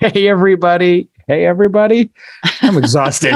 Hey, everybody. Hey, everybody. I'm exhausted.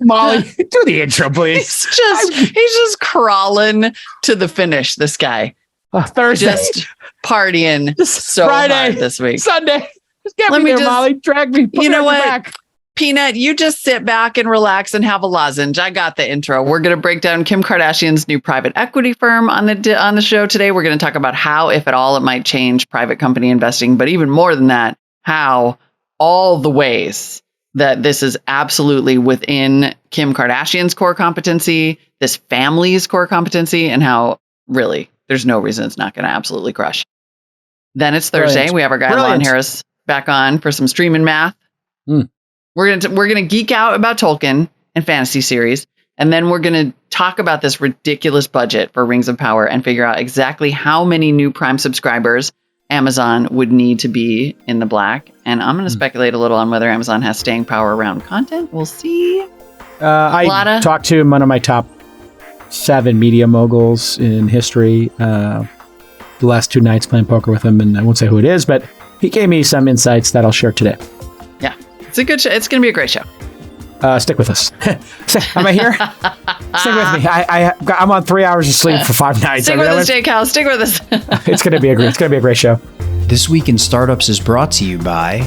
Molly, do the intro, please. He's just crawling to the finish, this guy. Thursday. Just partying so Friday, hard this week. Sunday. Just get me there, Molly. Drag me. You know what? Peanut, you just sit back and relax and have a lozenge. I got the intro. We're going to break down Kim Kardashian's new private equity firm on the show today. We're going to talk about how, if at all, it might change private company investing. But even more than that, how all the ways that this is absolutely within Kim Kardashian's core competency, this family's core competency, and how really there's no reason it's not going to absolutely crush. Then it's Thursday. Brilliant. We have our guy Lon Harris back on for some streaming math. We're gonna geek out about Tolkien and fantasy series, and then we're gonna talk about this ridiculous budget for Rings of Power and figure out exactly how many new Prime subscribers Amazon would need to be in the black. And I'm gonna speculate a little on whether Amazon has staying power around content. We'll see. I talked to one of my top 7 media moguls in history the last 2 nights playing poker with him, and I won't say who it is, but he gave me some insights that I'll share today. Yeah, it's a good show. It's going to be a great show. Stick with us. Am I here? Stick with me. I'm on 3 hours of sleep for 5 nights. Stick with us, Jake House. Stick with us. It's going to be a great show. This Week in Startups is brought to you by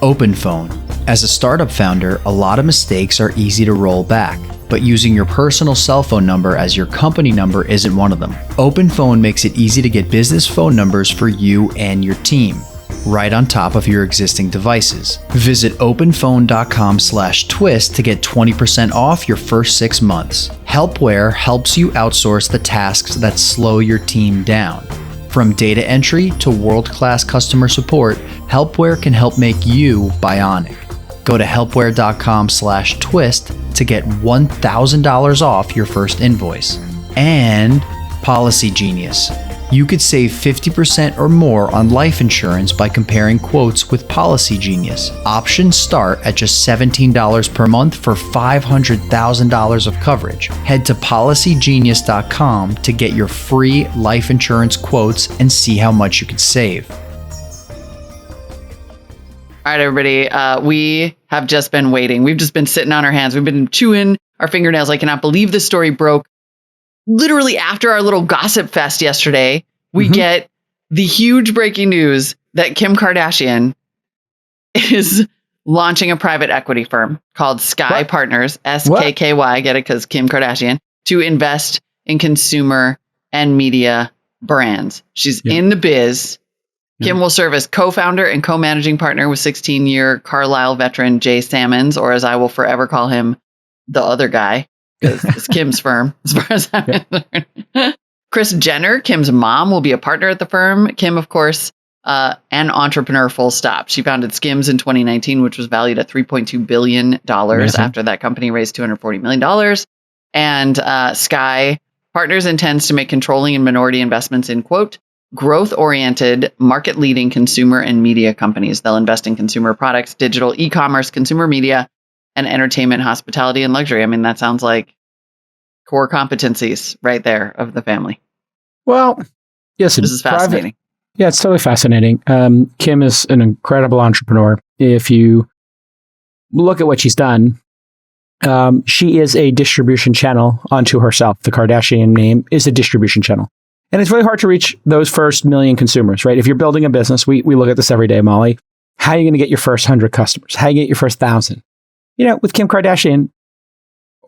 OpenPhone. As a startup founder, a lot of mistakes are easy to roll back, but using your personal cell phone number as your company number isn't one of them. OpenPhone makes it easy to get business phone numbers for you and your team, right on top of your existing devices. Visit openphone.com/twist to get 20% off your first 6 months. Helpware helps you outsource the tasks that slow your team down. From data entry to world-class customer support, Helpware can help make you bionic. Go to helpware.com/twist to get $1,000 off your first invoice. And Policygenius. You could save 50% or more on life insurance by comparing quotes with Policygenius. Options start at just $17 per month for $500,000 of coverage. Head to policygenius.com to get your free life insurance quotes and see how much you could save. All right, everybody. We have just been waiting. We've just been sitting on our hands. We've been chewing our fingernails. I cannot believe this story broke. Literally after our little gossip fest yesterday, we get the huge breaking news that Kim Kardashian is launching a private equity firm called SKKY Partners, SKKY, get it? Because Kim Kardashian, to invest in consumer and media brands. She's in the biz. Kim will serve as co-founder and co-managing partner with 16-year Carlisle veteran Jay Sammons, or as I will forever call him, the other guy. Because it's Kim's firm, as far as I'm concerned. Kris Jenner, Kim's mom, will be a partner at the firm. Kim, of course, an entrepreneur full stop. She founded Skims in 2019, which was valued at $3.2 billion after that company raised $240 million. And SKKY Partners intends to make controlling and minority investments in, quote, growth-oriented, market-leading consumer and media companies. They'll invest in consumer products, digital, e-commerce, consumer media, and entertainment, hospitality, and luxury. I mean, that sounds like core competencies right there of the family. Well, yes, this is fascinating. Yeah, it's totally fascinating. Kim is an incredible entrepreneur. If you look at what she's done, she is a distribution channel unto herself. The Kardashian name is a distribution channel. And it's really hard to reach those first million consumers, right? If you're building a business, we look at this every day, Molly. How are you going to get your first 100 customers? How are you going to get your first 1,000? You know, with Kim Kardashian,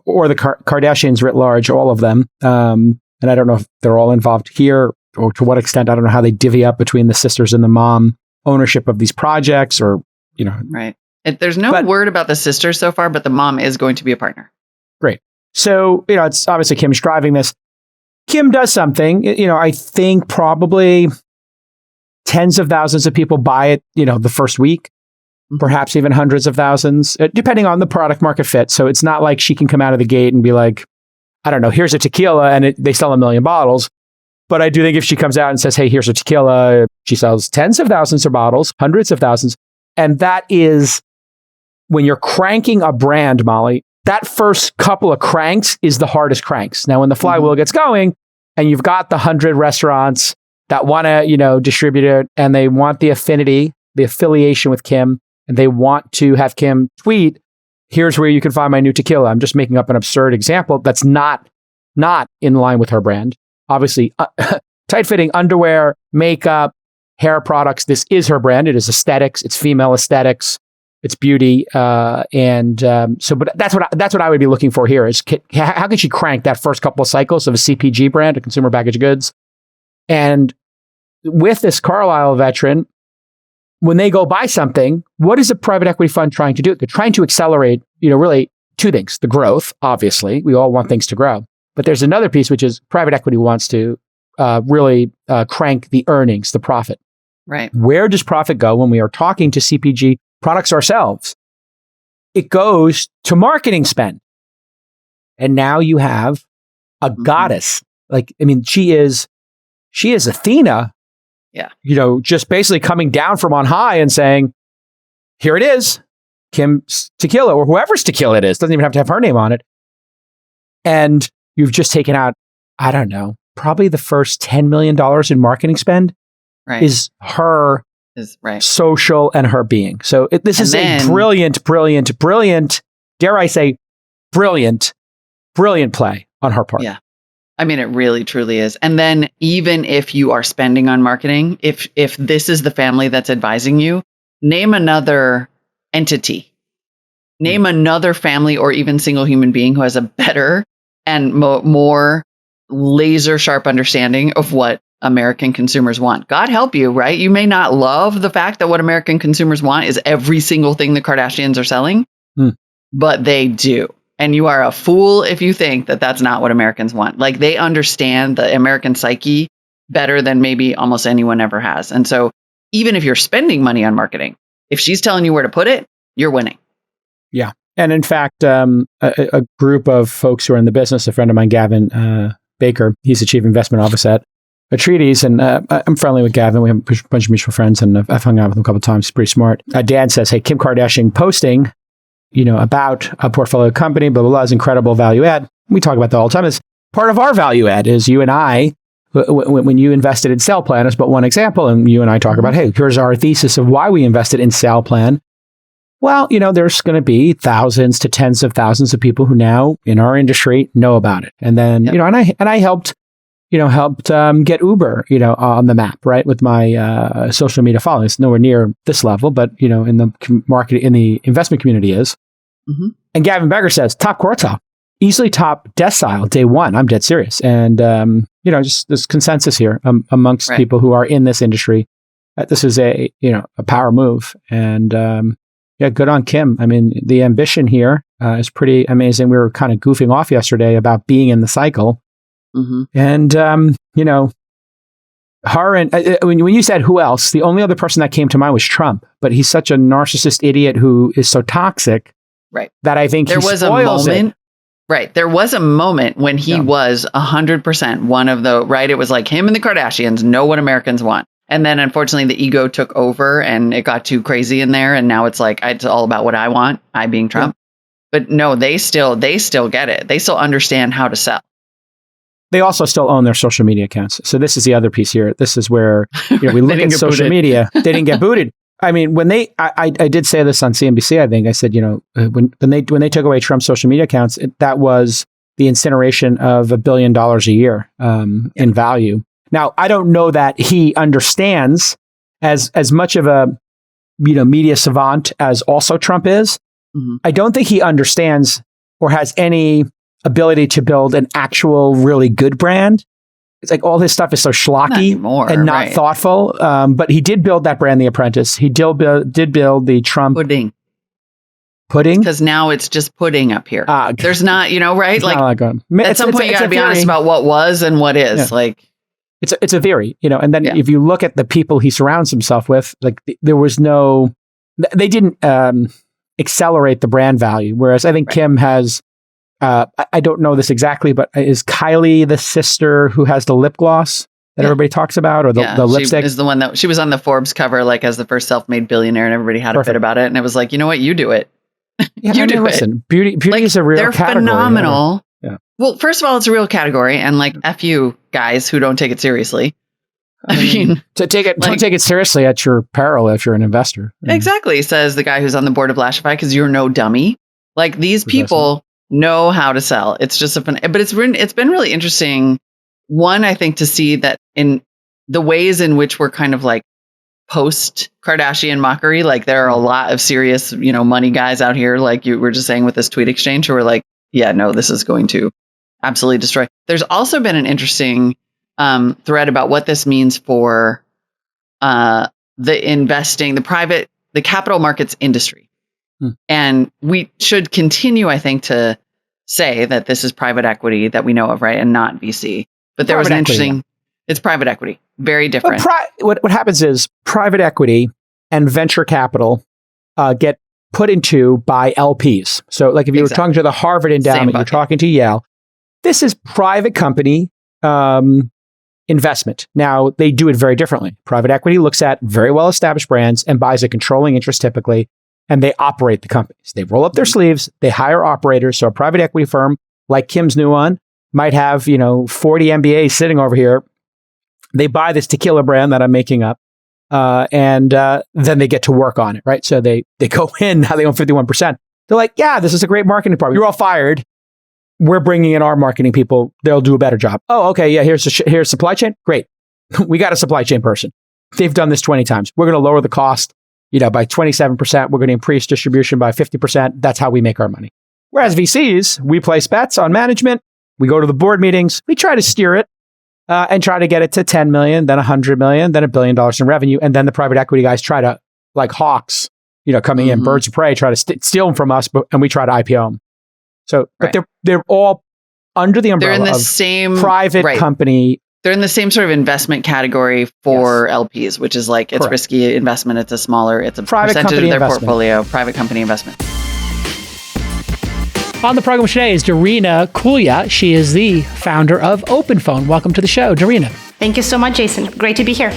or the Kardashians writ large, all of them, and I don't know if they're all involved here, or to what extent, I don't know how they divvy up between the sisters and the mom ownership of these projects, or, you know. Right. There's no word about the sisters so far, but the mom is going to be a partner. Great. So, you know, it's obviously Kim's driving this. Kim does something, you know, I think probably tens of thousands of people buy it, you know, the first week. Perhaps even hundreds of thousands, depending on the product market fit. So it's not like she can come out of the gate and be like, I don't know, here's a tequila and they sell 1 million bottles. But I do think if she comes out and says, hey, here's a tequila, she sells tens of thousands of bottles, hundreds of thousands. And that is when you're cranking a brand, Molly, that first couple of cranks is the hardest cranks. Now, when the flywheel gets going and you've got the 100 restaurants that want to, you know, distribute it and they want the affinity, the affiliation with Kim, and they want to have Kim tweet, here's where you can find my new tequila. I'm just making up an absurd example that's not in line with her brand. Obviously, tight-fitting underwear, makeup, hair products. This is her brand. It is aesthetics. It's female aesthetics. It's beauty. But that's what I would be looking for here is how can she crank that first couple of cycles of a CPG brand, a consumer packaged goods? And with this Carlyle veteran, when they go buy something, what is a private equity fund trying to do? They're trying to accelerate, really two things. The growth, obviously. We all want things to grow. But there's another piece, which is private equity wants to really crank the earnings, the profit. Right. Where does profit go when we are talking to CPG products ourselves? It goes to marketing spend. And now you have a goddess. She is Athena. Yeah. Just basically coming down from on high and saying, here it is, Kim's tequila, or whoever's tequila it is. Doesn't even have to have her name on it. And you've just taken out, I don't know, probably the first $10 million in marketing spend is her social and her being. So this is a brilliant, dare I say, brilliant play on her part. Yeah. I mean, it really, truly is. And then even if you are spending on marketing, if this is the family that's advising you, name another entity, name another family or even single human being who has a better and more laser sharp understanding of what American consumers want. God help you, right? You may not love the fact that what American consumers want is every single thing the Kardashians are selling, but they do. And you are a fool if you think that that's not what Americans want. Like, they understand the American psyche better than maybe almost anyone ever has. And so even if you're spending money on marketing, if she's telling you where to put it, you're winning. Yeah. And in fact, a group of folks who are in the business, a friend of mine, Gavin Baker, he's the chief investment officer at Atreides, and I'm friendly with Gavin. We have a bunch of mutual friends, and I've hung out with him a couple of times. He's pretty smart. Dan says, hey, Kim Kardashian posting, about a portfolio company, blah, blah, blah, is incredible value add. We talk about that all the time. It's part of our value add is you and I, when you invested in Sale Plan, is but one example, and you and I talk about, hey, here's our thesis of why we invested in Sale Plan. Well, there's going to be thousands to tens of thousands of people who now in our industry know about it. And then, and I helped get Uber, on the map, right? With my social media following. It's nowhere near this level, but, in the market, in the investment community is. Mm-hmm. And Gavin Becker says, top quartile, easily top decile, day one. I'm dead serious. And, just this consensus here amongst people who are in this industry. This is a power move. And, good on Kim. I mean, the ambition here is pretty amazing. We were kind of goofing off yesterday about being in the cycle. Mm-hmm. And, her and when you said who else, the only other person that came to mind was Trump, but he's such a narcissist idiot who is so toxic that I think there was a moment. Right. There was a moment when he was 100% one of the, it was like him and the Kardashians know what Americans want. And then unfortunately the ego took over and it got too crazy in there. And now it's like, it's all about what I want, I being Trump. Yeah. But no, they still get it. They still understand how to sell. They also still own their social media accounts. So this is the other piece here. This is where we look at social media. They didn't get booted. I mean, when I did say this on CNBC, I think I said, when they took away Trump's social media accounts, that was the incineration of $1 billion a year in value. Now, I don't know that he understands as much of a media savant as also Trump is. Mm-hmm. I don't think he understands or has any ability to build an actual really good brand. It's like all his stuff is so schlocky and not thoughtful. But he did build that brand, The Apprentice. He did build the Trump pudding. Because now it's just pudding up here. There's not, right? At some point you got to be honest about what was and what is. Yeah. It's a theory, and then if you look at the people he surrounds himself with, there was they didn't accelerate the brand value. Whereas I think Kim has, I don't know this exactly, but is Kylie the sister who has the lip gloss that everybody talks about, or the lipstick? She is the one that she was on the Forbes cover, as the first self-made billionaire, and everybody had a fit about it. And it was like, you know what, you do it. Listen, beauty is a real category. They're phenomenal. Yeah. Well, first of all, it's a real category, and F you guys who don't take it seriously. I mean, don't take it seriously at your peril if you're an investor. Exactly, says the guy who's on the board of Lashify, because you're no dummy. Like, these people know how to sell. It's just but it's been really interesting. One, I think, to see that in the ways in which we're kind of like post Kardashian mockery, like there are a lot of serious, money guys out here, like you were just saying with this tweet exchange, who are like, yeah, no, this is going to absolutely destroy. There's also been an interesting thread about what this means for the investing, the capital markets industry. And we should continue, I think, to say that this is private equity that we know of, right? And not VC. But there was an interesting, it's private equity, very different. What happens is private equity and venture capital get put into by LPs. So like if you were talking to the Harvard endowment, you're talking to Yale, this is private company investment. Now, they do it very differently. Private equity looks at very well-established brands and buys a controlling interest typically, and they operate the companies. They roll up their sleeves, they hire operators. So a private equity firm like Kim's new one might have, 40 MBAs sitting over here. They buy this tequila brand that I'm making up, and then they get to work on it, right? So they go in, now they own 51%. They're like, yeah, this is a great marketing department. You're all fired. We're bringing in our marketing people. They'll do a better job. Oh, okay. Yeah, here's supply chain. Great. We got a supply chain person. They've done this 20 times. We're going to lower the cost, by 27%. We're going to increase distribution by 50%. That's how we make our money. Whereas VCs, we place bets on management. We go to the board meetings. We try to steer it and try to get it to 10 million, then 100 million, then $1 billion in revenue. And then the private equity guys try to, like hawks, coming in, birds of prey, try to steal them from us, and we try to IPO them. So, but they're all under the umbrella they're in the of same private company. They're in the same sort of investment category for LPs, which is like, it's risky investment. It's it's a private percentage of their portfolio, private company investment. On the program today is Darina Kulia. She is the founder of OpenPhone. Welcome to the show, Darina. Thank you so much, Jason. Great to be here.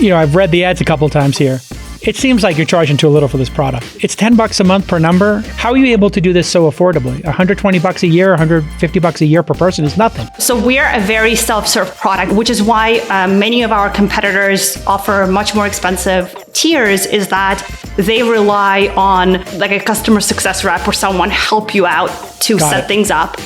I've read the ads a couple of times here. It seems like you're charging too little for this product. It's $10 a month per number. How are you able to do this so affordably? $120 a year, $150 a year per person is nothing. So we're a very self-serve product, which is why many of our competitors offer much more expensive tiers, is that they rely on like a customer success rep or someone help you out to set things up.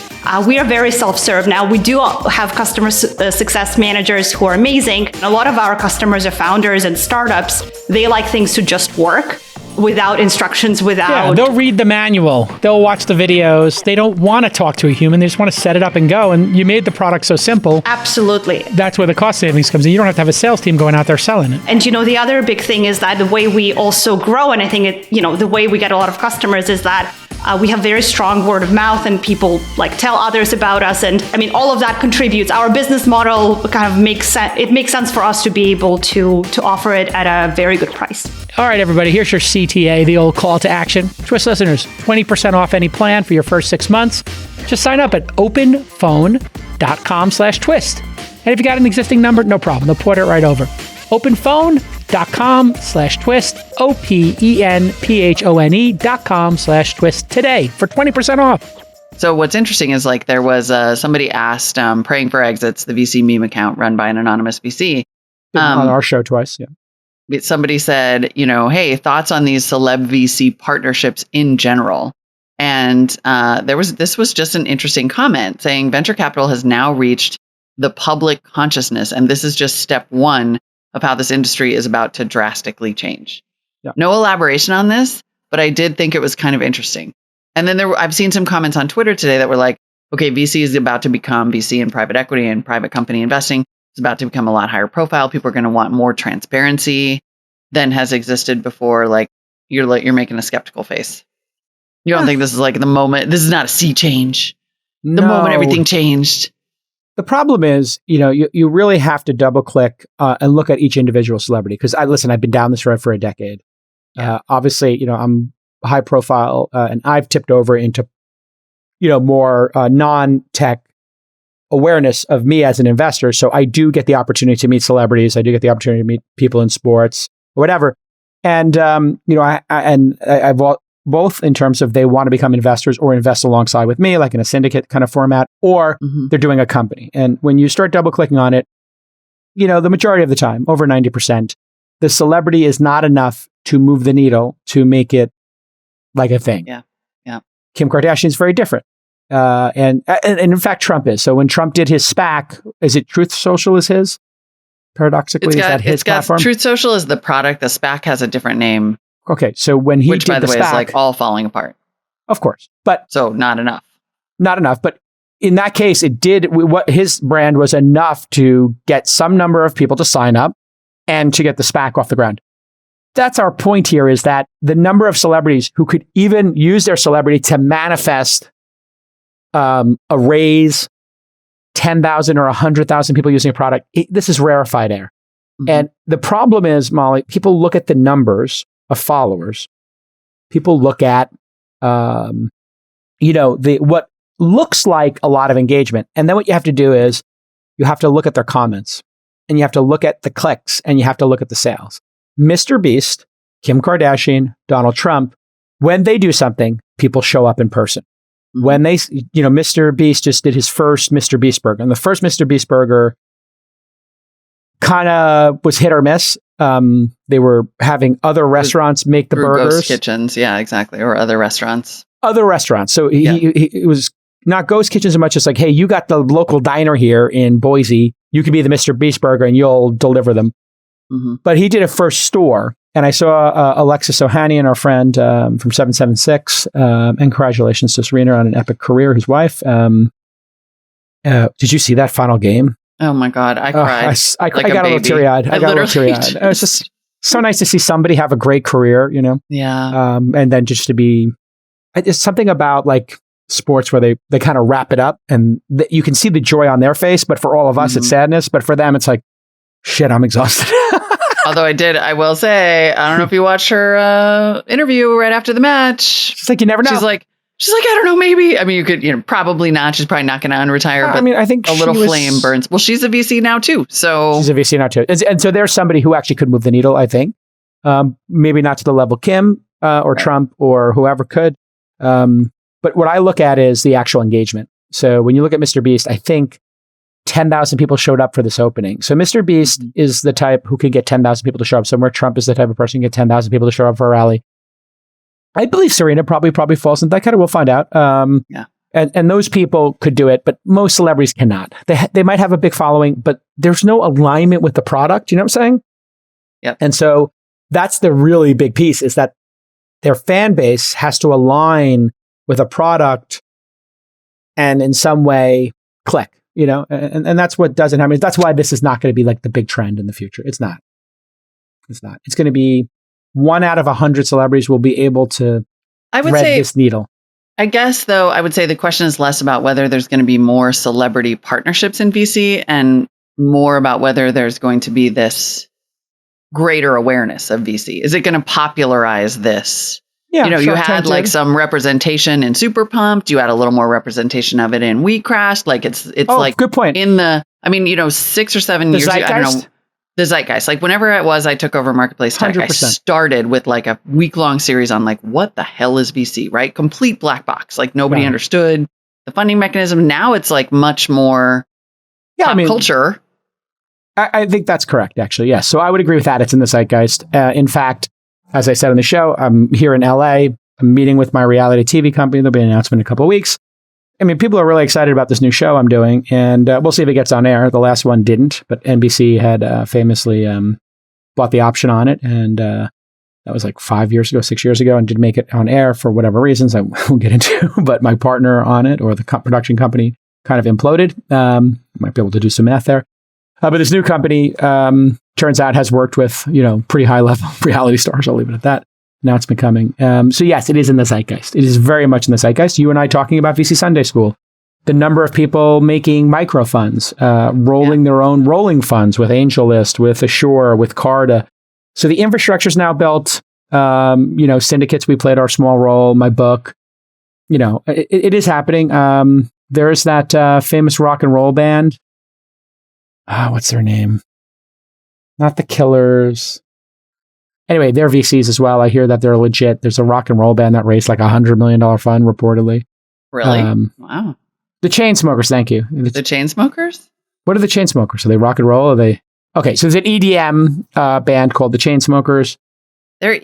We are very self-serve. Now, we do have customer success managers who are amazing. A lot of our customers are founders and startups. They like things to just work without instructions, Yeah, they'll read the manual. They'll watch the videos. They don't want to talk to a human. They just want to set it up and go. And you made the product so simple. Absolutely. That's where the cost savings comes in. You don't have to have a sales team going out there selling it. And the other big thing is that the way we also grow, and I think the way we get a lot of customers is that we have very strong word of mouth, and people tell others about us. And I mean, all of that contributes. Our business model kind of makes sense. It makes sense for us to be able to offer it at a very good price. All right, everybody, here's your CTA, the old call to action. Twist listeners, 20% off any plan for your first 6 months. Just sign up at openphone.com/twist. And if you got an existing number, no problem. They'll port it right over. openphone.com/twist, openphone.com/twist today for 20% off. So what's interesting is there was somebody asked, Praying for Exits, the VC meme account run by an anonymous VC. On our show twice, yeah. Somebody said, hey, thoughts on these celeb VC partnerships in general. And this was just an interesting comment saying venture capital has now reached the public consciousness. And this is just step one of how this industry is about to drastically change. Yeah. No elaboration on this, but I did think it was kind of interesting. And then I've seen some comments on Twitter today that were like, okay, VC is about to become VC and private equity and private company investing. It's about to become a lot higher profile. People are going to want more transparency than has existed before. You're making a skeptical face. You don't think this is the moment? This is not a sea change. The moment everything changed. The problem is, you really have to double click and look at each individual celebrity. Because I've been down this road for a decade. Yeah. Obviously, I'm high profile and I've tipped over into, more non-tech awareness of me as an investor. So I do get the opportunity to meet celebrities. I do get the opportunity to meet people in sports or whatever. And, I've both in terms of they want to become investors or invest alongside with me, like in a syndicate kind of format, or they're doing a company. And when you start double clicking on it, the majority of the time, over 90%, the celebrity is not enough to move the needle to make it like a thing. Yeah. Yeah. Kim Kardashian is very different. And in fact, Trump is. So when Trump did his SPAC, is it Truth Social is his? Paradoxically, is that his platform? Truth Social is the product. The SPAC has a different name. Okay. So when he which, did by the way, SPAC, is like all falling apart. Of course. But so not enough. Not enough. But in that case, it did what his brand was enough to get some number of people to sign up and to get the SPAC off the ground. That's our point here, is that the number of celebrities who could even use their celebrity to manifest a raise, 10,000 or 100,000 people using a product, this is rarefied air. Mm-hmm. And the problem is, Molly, people look at the numbers of followers. People look at, what looks like a lot of engagement. And then what you have to do is you have to look at their comments, and you have to look at the clicks, and you have to look at the sales. Mr. Beast, Kim Kardashian, Donald Trump, when they do something, people show up in person. When they, Mr. Beast just did his first Mr. Beast burger, and the first Mr. Beast burger kind of was hit or miss. They were having other restaurants make the burgers. Ghost kitchens, yeah, exactly, or other restaurants. So it was not ghost kitchens as much as like, hey, you got the local diner here in Boise. You could be the Mr. Beast burger, and you'll deliver them. Mm-hmm. But he did a first store. And I saw Alexis Ohanian, our friend from 776, and congratulations to Serena on an epic career, his wife. Did you see that final game? Oh my God, I cried. I got a little teary-eyed. I got a little teary-eyed. It was just so nice to see somebody have a great career, Yeah. And then just to be, it's something about like sports where they kind of wrap it up, and you can see the joy on their face, but for all of us, it's sadness. But for them, it's like, shit, I'm exhausted. Although I will say, I don't know if you watched her interview right after the match. She's like, you never know. She's like, I don't know, maybe. I mean, you could, probably not. She's probably not going to unretire. But I think a little flame burns. Well, she's a VC now too. So she's a VC now too. And so there's somebody who actually could move the needle, I think. Maybe not to the level Kim or Trump or whoever could. But what I look at is the actual engagement. So when you look at Mr. Beast, I think 10,000 people showed up for this opening. So Mr. Beast is the type who could get 10,000 people to show up somewhere. Trump is the type of person who can get 10,000 people to show up for a rally. I believe Serena probably falls into that kind of. We'll find out. And those people could do it, but most celebrities cannot. They might have a big following, but there's no alignment with the product. You know what I'm saying? Yep. And so that's the really big piece, is that their fan base has to align with a product and in some way click. And that's what doesn't happen. That's why this is not going to be like the big trend in the future. It's not. It's going to be 1 out of 100 celebrities will be able to thread this needle. I guess, though, I would say the question is less about whether there's going to be more celebrity partnerships in VC and more about whether there's going to be this greater awareness of VC. Is it going to popularize this? Yeah, you had like some representation in Super Pumped. You had a little more representation of it in We Crashed. Like it's like good point. In the, 6 or 7 years ago, I don't know, the zeitgeist. Like whenever it was, I took over Marketplace Tech. 100%. I started with like a week-long series on like, what the hell is VC, right? Complete black box. Like nobody understood the funding mechanism. Now it's like much more pop culture. I think that's correct, actually. Yes. So I would agree with that. It's in the zeitgeist. In fact, as I said on the show, I'm here in LA. I'm meeting with my reality TV company. There'll be an announcement in a couple of weeks. People are really excited about this new show I'm doing, and we'll see if it gets on air. The last one didn't, but NBC had famously bought the option on it, and that was like 6 years ago, and didn't make it on air for whatever reasons I won't get into. But my partner on it, or the production company, kind of imploded. Might be able to do some math there. But this new company turns out has worked with, pretty high level reality stars. I'll leave it at that. Announcement coming. So yes, it is in the zeitgeist. It is very much in the zeitgeist. You and I talking about VC Sunday School. The number of people making micro funds, rolling their own rolling funds with AngelList, with Assure, with Carta. So the infrastructure is now built. Syndicates, we played our small role. My book. It is happening. There is that famous rock and roll band. What's their name? Not the Killers. Anyway, they're VCs as well. I hear that they're legit. There's a rock and roll band that raised like $100 million fund, reportedly. Really? Wow. The Chainsmokers, thank you. The Chainsmokers? What are the Chainsmokers? Are they rock and roll? Are they? Okay, so there's an EDM band called the Chainsmokers. They're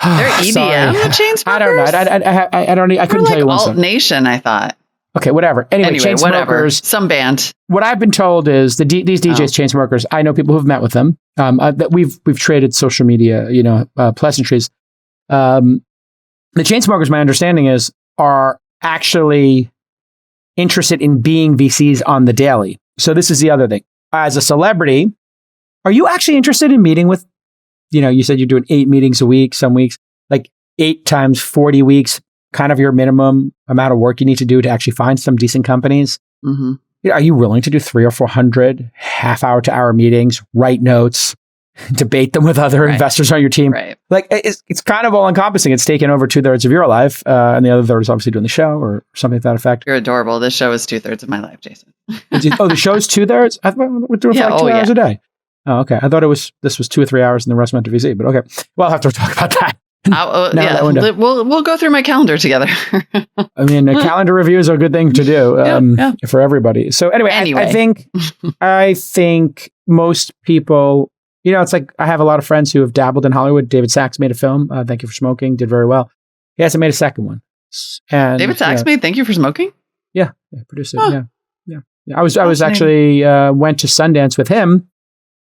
EDM, the Chainsmokers? I don't know. I don't. I couldn't tell you one Alt song. Nation, I thought. Okay, whatever. Anyway, whatever. Chainsmokers. Some band. What I've been told is these DJs, Chainsmokers. I know people who've met with them. That we've traded social media, pleasantries. The Chainsmokers, my understanding is, are actually interested in being VCs on the daily. So this is the other thing. As a celebrity, are you actually interested in meeting with? You said you're doing 8 meetings a week. Some weeks, like 8 times 40 weeks. Kind of your minimum amount of work you need to do to actually find some decent companies. Mm-hmm. Are you willing to do 300 or 400 half-hour to hour meetings, write notes, debate them with other investors on your team? Right. Like it's kind of all-encompassing. It's taken over 2/3 of your life, and the other third is obviously doing the show or something to that effect. You're adorable. This show is 2/3 of my life, Jason. The show's 2/3? I thought we're doing it for like 2 hours a day. Oh, okay. I thought this was 2 or 3 hours and the rest went to VC, but okay. Well, I'll have to talk about that. We'll go through my calendar together. I mean, calendar reviews are a good thing to do for everybody. So anyway. I think most people, it's like I have a lot of friends who have dabbled in Hollywood. David Sachs made a film, Thank You for Smoking, did very well. He hasn't made a second one. And David Sachs made Thank You for Smoking? Yeah, produced it. Oh. Yeah. I was actually went to Sundance with him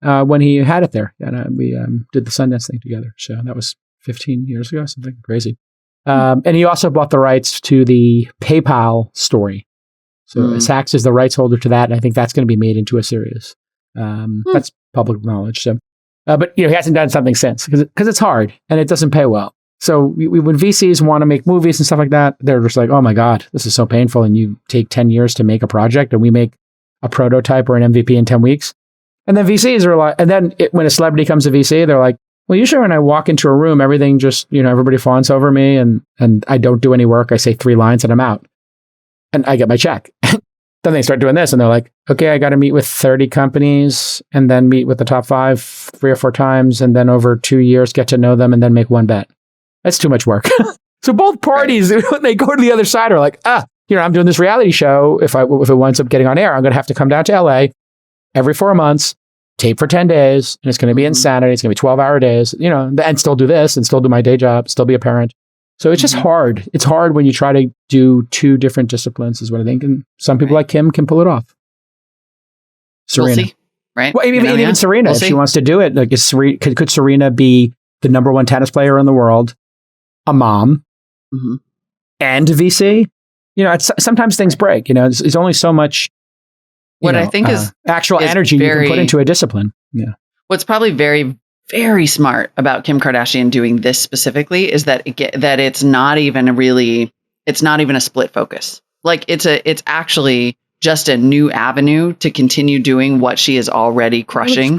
when he had it there, and we did the Sundance thing together. So that was 15 years ago, something crazy. And he also bought the rights to the PayPal story. So Sachs is the rights holder to that. And I think that's going to be made into a series. That's public knowledge. So, but he hasn't done something since because it's hard and it doesn't pay well. So when VCs want to make movies and stuff like that, they're just like, oh my God, this is so painful. And you take 10 years to make a project and we make a prototype or an MVP in 10 weeks. And then VCs are like, and then when a celebrity comes to VC, they're like, well, usually when I walk into a room, everything just, everybody fawns over me and I don't do any work. I say 3 lines and I'm out and I get my check. Then they start doing this and they're like, okay, I got to meet with 30 companies and then meet with the top 5 3 or 4 times. And then over 2 years, get to know them and then make one bet. That's too much work. So both parties, when they go to the other side, are like, I'm doing this reality show. If it winds up getting on air, I'm going to have to come down to LA every 4 months. Tape for 10 days, and it's going to be insanity. It's going to be 12-hour days, and still do this and still do my day job, still be a parent. So it's just hard. It's hard when you try to do 2 different disciplines is what I think. And some people like Kim can pull it off. Serena. We'll see, right? Well, even Serena, if she wants to do it, like could Serena be the number 1 tennis player in the world, a mom, and a VC? Sometimes things break, it's only so much I think is actual energy you can put into a discipline. Yeah. What's probably very, very smart about Kim Kardashian doing this specifically is that it's not even a split focus. Like it's actually just a new avenue to continue doing what she is already crushing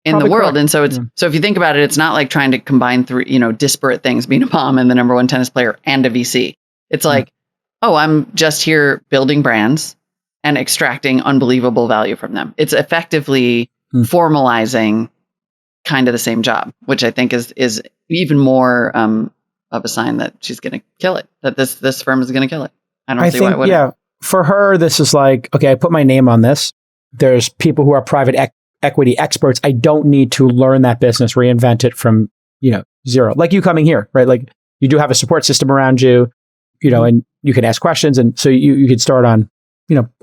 in the world. Correct. And so so if you think about it, it's not like trying to combine 3, disparate things, being a mom and the number 1 tennis player and a VC. It's like, I'm just here building brands and extracting unbelievable value from them. It's effectively formalizing kind of the same job, which I think is even more of a sign that she's going to kill it, that this firm is going to kill it. I don't see why it wouldn't. Yeah, for her, this is like, okay, I put my name on this. There's people who are private equity experts. I don't need to learn that business, reinvent it from, zero. Like you coming here, right? Like you do have a support system around you, and you can ask questions. And so you could start on,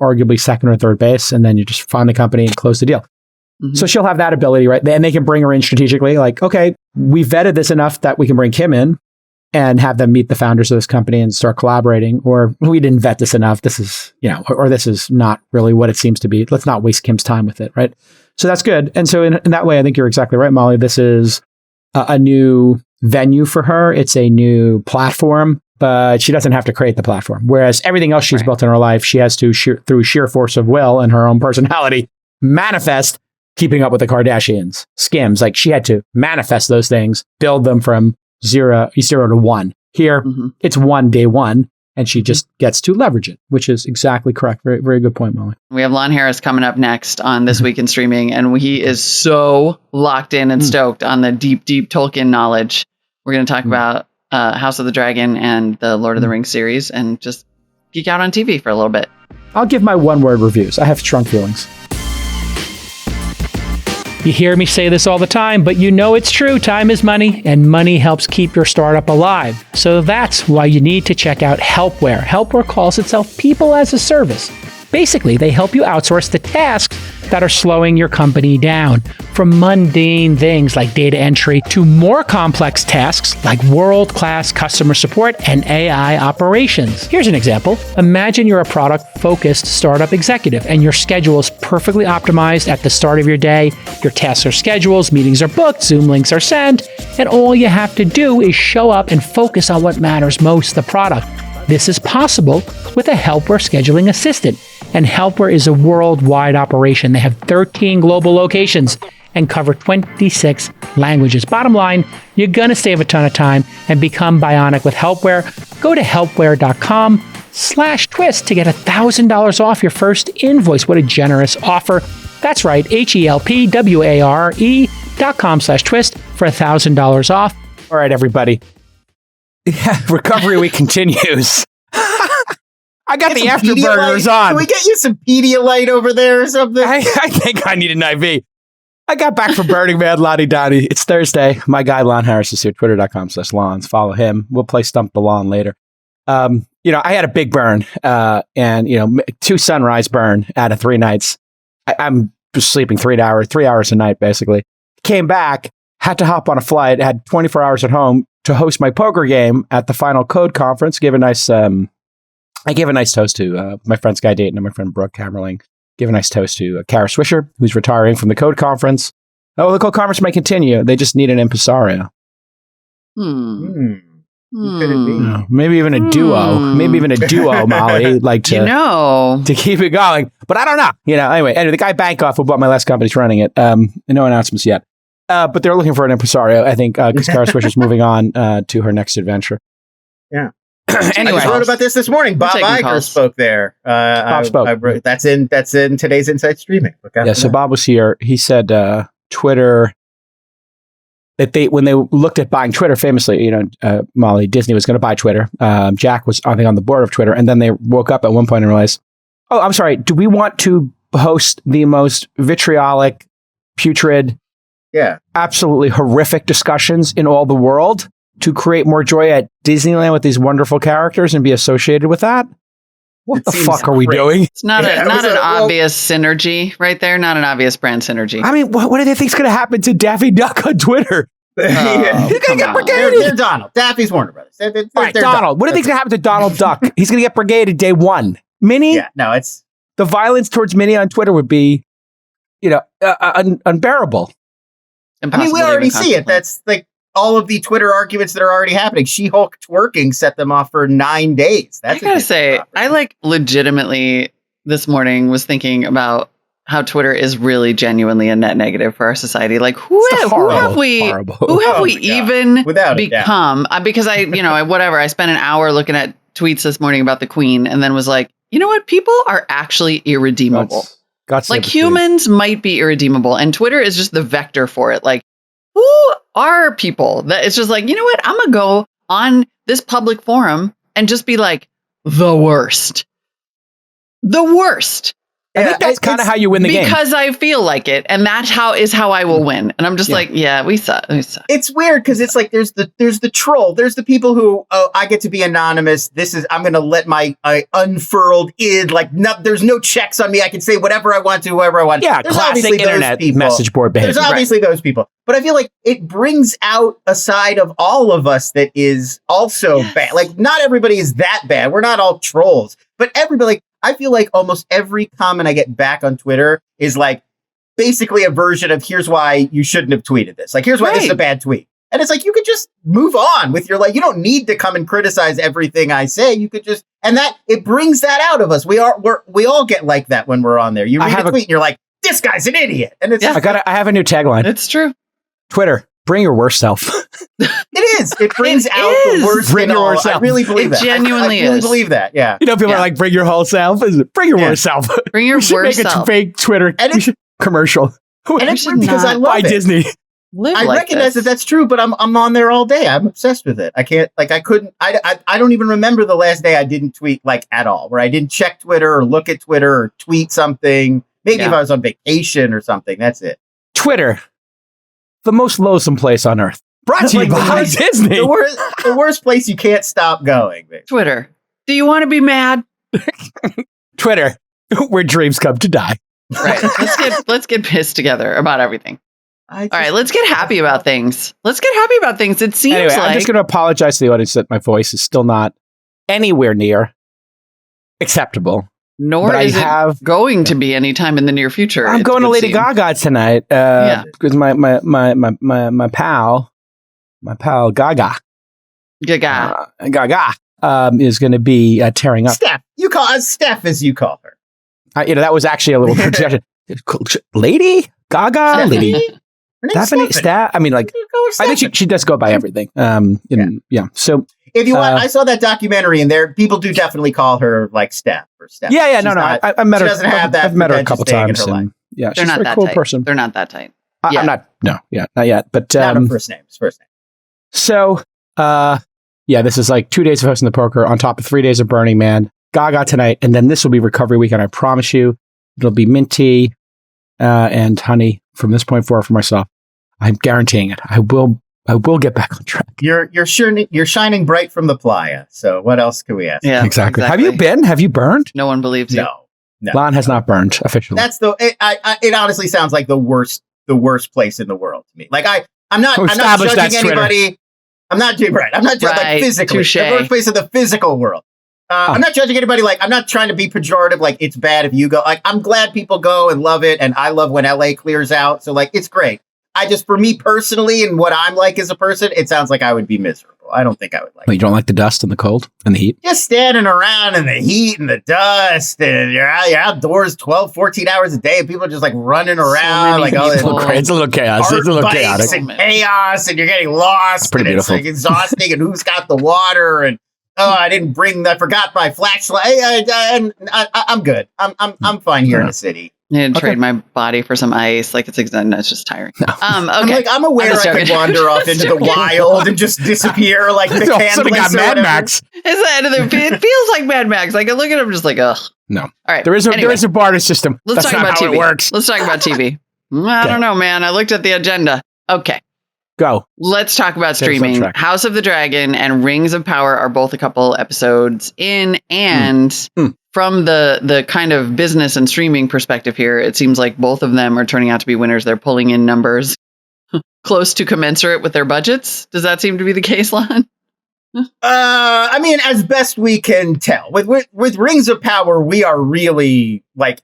arguably second or third base, and then you just find the company and close the deal. So she'll have that ability, right? And they can bring her in strategically, like, okay, we vetted this enough that we can bring Kim in and have them meet the founders of this company and start collaborating. Or we didn't vet this enough. This is, or this is not really what it seems to be. Let's not waste Kim's time with it, right? So that's good. And so in that way, I think you're exactly right, Molly. This is a new venue for her. It's a new platform. But she doesn't have to create the platform. Whereas everything else she's built in her life, she has to, through sheer force of will and her own personality, manifest keeping up with the Kardashians, Skims. Like she had to manifest those things, build them from zero to 1. Here, it's 1 day 1, and she just gets to leverage it, which is exactly correct. Very, very good point, Molly. We have Lon Harris coming up next on This Week in Streaming, and he is so locked in and stoked on the deep, deep Tolkien knowledge. We're going to talk about House of the Dragon and the Lord of the Rings series and just geek out on TV for a little bit. I'll give my 1-word reviews. I have strong feelings. You hear me say this all the time, but you know it's true. Time is money, and money helps keep your startup alive. So that's why you need to check out Helpware. Helpware calls itself People as a Service. Basically, they help you outsource the tasks that are slowing your company down, from mundane things like data entry to more complex tasks like world-class customer support and AI operations. Here's an example. Imagine you're a product-focused startup executive and your schedule is perfectly optimized at the start of your day. Your tasks are scheduled, meetings are booked, Zoom links are sent, and all you have to do is show up and focus on what matters most, the product. This is possible with a Helpware scheduling assistant. And Helpware is a worldwide operation. They have 13 global locations and cover 26 languages. Bottom line, you're going to save a ton of time and become bionic with Helpware. Go to helpware.com/twist to get $1,000 off your first invoice. What a generous offer. That's right, HELPWARE.com/twist for $1,000 off. All right, everybody. Recovery week continues. I got the afterburners on. Can we get you some Pedialyte over there or something? I think I need an IV. I got back from Burning Man, Lonnie Donnie. It's Thursday. My guy, Lon Harris, is here. Twitter.com/Lons. Follow him. We'll play Stump the Lawn later. I had a big burn and, 2 sunrise burn out of 3 nights. I'm just sleeping 3 hours a night, basically. Came back, had to hop on a flight, had 24 hours at home to host my poker game at the Final Code Conference. I gave a nice toast to my friend Sky Dayton and my friend Brooke Hammerling. Give a nice toast to Kara Swisher, who's retiring from the Code Conference. Oh, the Code Conference may continue. They just need an impresario. Who could it be? Maybe even a duo. Maybe even a duo, Molly. To keep it going. But I don't know. Anyway, the guy Bankoff who bought my last company's running it. No announcements yet. But they're looking for an impresario, I think, because Kara Swisher's moving on to her next adventure. Yeah. Anyway, I just wrote about this morning. Bob Iger spoke there. Bob spoke. That's in today's Inside Streaming. So Bob was here. He said Twitter, that when they looked at buying Twitter, famously, Molly, Disney was going to buy Twitter. Jack was, I think, on the board of Twitter. And then they woke up at one point and realized, oh, I'm sorry, do we want to host the most vitriolic, putrid, absolutely horrific discussions in all the world to create more joy at Disneyland with these wonderful characters and be associated with that? What the fuck are we doing? It's not an obvious synergy right there. Not an obvious brand synergy. I mean, what do they think's going to happen to Daffy Duck on Twitter? He's going to get brigaded. They're Donald. Daffy's Warner Brothers. They're Donald. What do you think's going to happen to Donald Duck? He's going to get brigaded day one. Minnie? Yeah, no, it's... The violence towards Minnie on Twitter would be, unbearable. I mean, we already see it. That's like all of the Twitter arguments that are already happening. She-Hulk twerking set them off for 9 days. I gotta say, I legitimately this morning was thinking about how Twitter is really genuinely a net negative for our society. Like, who have we even become? Because I spent an hour looking at tweets this morning about the Queen and then was like, you know what? People are actually irredeemable. Like humans might be irredeemable, and Twitter is just the vector for it. Like, who are people that it's just like, you know what? I'm going to go on this public forum and just be like, the worst. The worst. I think that's kind of how you win the game. Because I feel like it. And that is how I will win. And I'm just like, we suck. It's weird because it's like there's the troll. There's the people who, I get to be anonymous. I'm going to let my unfurled id, there's no checks on me. I can say whatever I want to, whoever I want. Yeah, there's classic internet message board behavior. There's obviously those people. But I feel like it brings out a side of all of us that is also bad. Like, not everybody is that bad. We're not all trolls. But everybody, I feel like almost every comment I get back on Twitter is like basically a version of here's why you shouldn't have tweeted this. Like, here's why this is a bad tweet. And it's like, you could just move on with your life. You don't need to come and criticize everything I say. You could just, and that it brings that out of us. We all get like that when we're on there. You read a tweet and you're like, this guy's an idiot. And it's I have a new tagline. It's true. Twitter, bring your worst self. It is. It brings out the worst in all. I really believe that. Genuinely I really believe that. Yeah. People are like, bring your whole self. Bring your worst self. Bring your worst self. We should make a fake Twitter commercial. And it's weird because I love by it. Disney. I recognize that that's true, but I'm on there all day. I'm obsessed with it. I can't, I don't even remember the last day I didn't tweet at all, where I didn't check Twitter or look at Twitter or tweet something. Maybe if I was on vacation or something. That's it. Twitter, the most loathsome place on earth. Brought to you by Disney. The worst place you can't stop going. Baby. Twitter. Do you want to be mad? Twitter, where dreams come to die. Right. Let's get pissed together about everything. All right, let's get happy about things. It seems anyway, like I'm just going to apologize to the audience that my voice is still not anywhere near acceptable. Nor is it going to be anytime in the near future. I'm going to Lady Gaga tonight because my pal Gaga is going to be tearing up. Steph, you call us Steph as you call her. That was actually a little projection. Lady Gaga, Lady Stephanie. I mean, like, I think she does go by everything. So if you want, I saw that documentary, and there people do definitely call her like Steph or Steph. Yeah. I met her. She doesn't have that. I've met her a couple times. Yeah, she's a very cool person. They're not that tight. I'm not. No, not yet. But not her first name. So, this is like 2 days of hosting the poker on top of 3 days of Burning Man. Gaga tonight, and then this will be recovery weekend. I promise you, it'll be mint tea and honey from this point forward for myself. I'm guaranteeing it. I will get back on track. You're shining bright from the playa. So what else can we ask? Yeah, exactly. Have you been? Have you burned? No one believes you. No. Lon has not burned officially. That's it honestly sounds like the worst place in the world to me. Like I'm not judging anybody. I'm not judging like physically. Touché. The worst place in the physical world. I'm not judging anybody. Like, I'm not trying to be pejorative. Like, it's bad if you go. Like, I'm glad people go and love it. And I love when LA clears out. So, like, it's great. For me personally and what I'm like as a person, it sounds like I would be miserable. I don't think I would like it. You don't like the dust and the cold and the heat? Just standing around in the heat and the dust, and you're outdoors 12, 14 hours a day, and people are just like running around. Like, it's a little chaos. It's a little chaotic. And chaos, and you're getting lost. Pretty beautiful. It's like exhausting, and who's got the water, and I forgot my flashlight. I'm good. I'm fine here in the city. I need to trade my body for some ice. Like, it's just tiring. No. Okay. I'm aware I could wander off into the wild and just disappear like the Candless. Mad Max. It feels like Mad Max. Like, I look at him just like, ugh. No. All right. There is a barter system. Let's That's talk not about how TV. it works. Let's talk about TV. I don't know, man. I looked at the agenda. Okay. Go. Let's talk about streaming. House of the Dragon and Rings of Power are both a couple episodes in, and from the kind of business and streaming perspective here, it seems like both of them are turning out to be winners. They're pulling in numbers close to commensurate with their budgets. Does that seem to be the case, Lon? I mean, as best we can tell, with Rings of Power, we are really like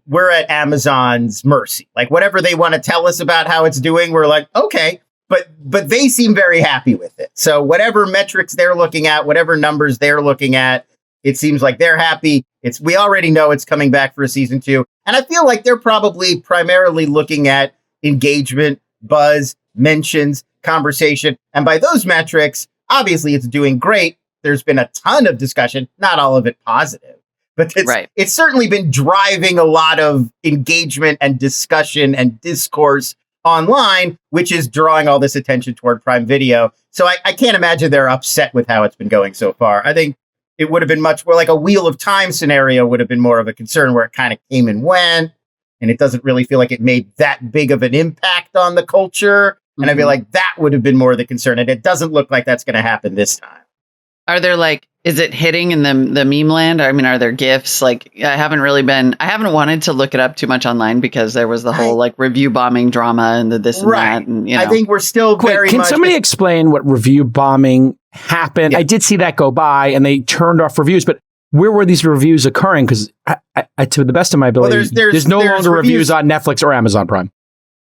we're at Amazon's mercy. Like, whatever they want to tell us about how it's doing, we're like, okay. But they seem very happy with it. So whatever metrics they're looking at, whatever numbers they're looking at, it seems like they're happy. We already know it's coming back for a season 2. And I feel like they're probably primarily looking at engagement, buzz, mentions, conversation. And by those metrics, obviously it's doing great. There's been a ton of discussion, not all of it positive, but it's certainly been driving a lot of engagement and discussion and discourse online, which is drawing all this attention toward Prime Video. So I can't imagine they're upset with how it's been going so far. I think it would have been much more like a Wheel of Time scenario would have been more of a concern, where it kind of came and went, and it doesn't really feel like it made that big of an impact on the culture. And I feel like that would have been more of the concern. And it doesn't look like that's going to happen this time. Are there is it hitting in the meme land? I mean, are there GIFs? Like, I haven't wanted to look it up too much online because there was the whole review bombing drama and this and that. And, I think we're still Can somebody explain what review bombing happened? Yeah. I did see that go by and they turned off reviews, but where were these reviews occurring? Because to the best of my ability, there's no longer reviews on Netflix or Amazon Prime.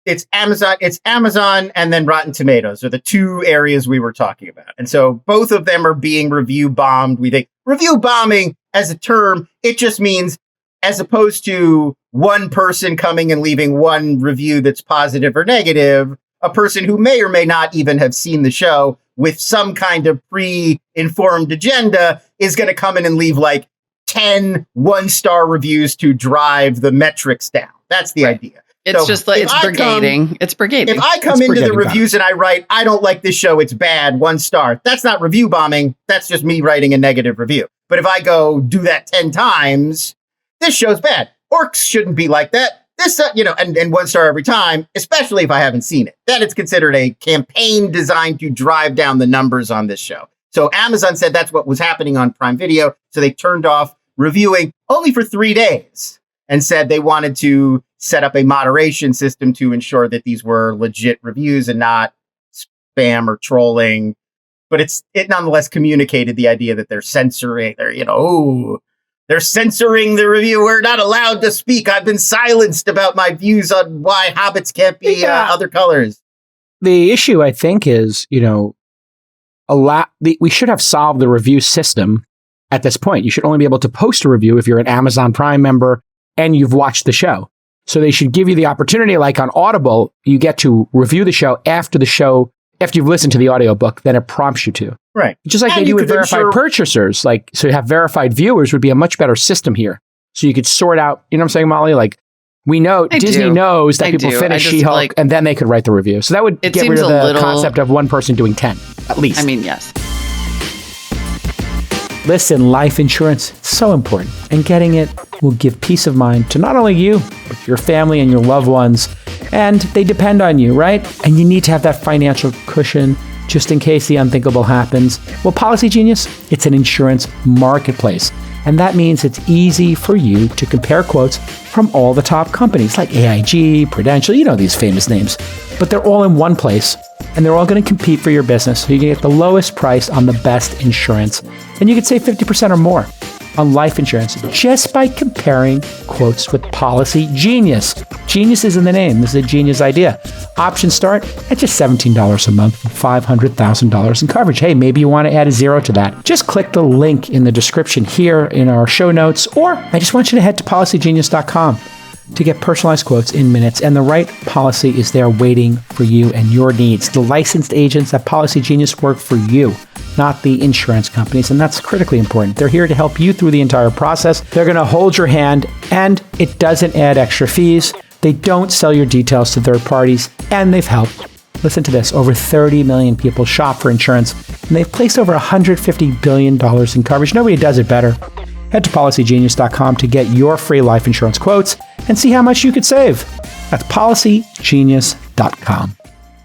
It's Amazon and then Rotten Tomatoes are the two areas we were talking about. And so both of them are being review bombed. We think review bombing as a term, it just means, as opposed to one person coming and leaving one review that's positive or negative, a person who may or may not even have seen the show with some kind of pre-informed agenda is going to come in and leave 10 one-star reviews to drive the metrics down. That's the idea. It's just it's brigading. It's brigading. If I come into the reviews and I write, I don't like this show, it's bad, 1 star, that's not review bombing. That's just me writing a negative review. But if I go do that 10 times, this show's bad. Orcs shouldn't be like that. this, and 1 star every time, especially if I haven't seen it. Then it's considered a campaign designed to drive down the numbers on this show. So Amazon said that's what was happening on Prime Video. So they turned off reviewing only for 3 days and said they wanted to set up a moderation system to ensure that these were legit reviews and not spam or trolling. But it nonetheless communicated the idea that they're censoring. They're censoring the review. We're not allowed to speak. I've been silenced about my views on why hobbits can't be other colors. The issue, I think, is, we should have solved the review system at this point. You should only be able to post a review if you're an Amazon Prime member and you've watched the show. So they should give you the opportunity, like on Audible, you get to review the show, after you've listened to the audiobook, then it prompts you to. Right. Just like And they do with verified purchasers. So you have verified viewers would be a much better system here. So you could sort out, you know what I'm saying, Molly? Like, we know Disney knows that people finish She-Hulk and then they could write the review. So that would get rid of the concept of one person doing 10, at least. I mean, yes. Listen, life insurance is so important, and getting it will give peace of mind to not only you, but your family and your loved ones. And they depend on you, right? And you need to have that financial cushion just in case the unthinkable happens. Well, Policygenius, it's an insurance marketplace. And that means it's easy for you to compare quotes from all the top companies like AIG, Prudential, these famous names. But they're all in one place, and they're all going to compete for your business. So you can get the lowest price on the best insurance. And you can save 50% or more on life insurance just by comparing quotes with Policygenius. Genius is in the name. This is a genius idea. Options start at just $17 a month for $500,000 in coverage. Hey, maybe you want to add a zero to that. Just click the link in the description here in our show notes, or I just want you to head to policygenius.com to get personalized quotes in minutes, and the right policy is there waiting for you and your needs. The licensed agents at Policygenius work for you, not the insurance companies, and that's critically important. They're here to help you through the entire process. They're going to hold your hand, and it doesn't add extra fees. They don't sell your details to third parties, and they've helped. Listen to this. Over 30 million people shop for insurance, and they've placed over $150 billion in coverage. Nobody does it better. Head to policygenius.com to get your free life insurance quotes and see how much you could save. That's policygenius.com.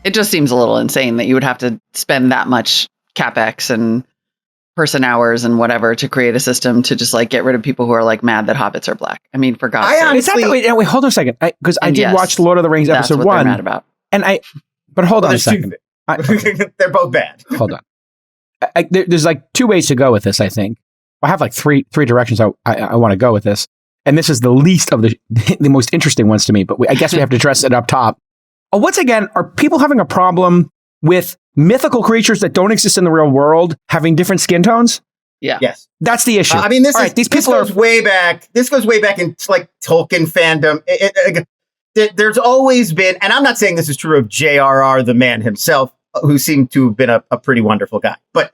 It just seems a little insane that you would have to spend that much CapEx and person hours and whatever to create a system to just like get rid of people who are like mad that hobbits are black. I mean, for God's sake. Is that wait, hold on a second. Because I did watch The Lord of the Rings episode 1. They're mad about. But hold on a second. They're both bad. Hold on. There's like 2 ways to go with this, I think. I have like three directions I want to go with this. And this is the least of the most interesting ones to me, but I guess we have to address it up top. Once again, are people having a problem with mythical creatures that don't exist in the real world having different skin tones? Yeah. Yes. That's the issue. This goes way back. This goes way back in like Tolkien fandom. There's always been, and I'm not saying this is true of J.R.R. the man himself, who seemed to have been a pretty wonderful guy, but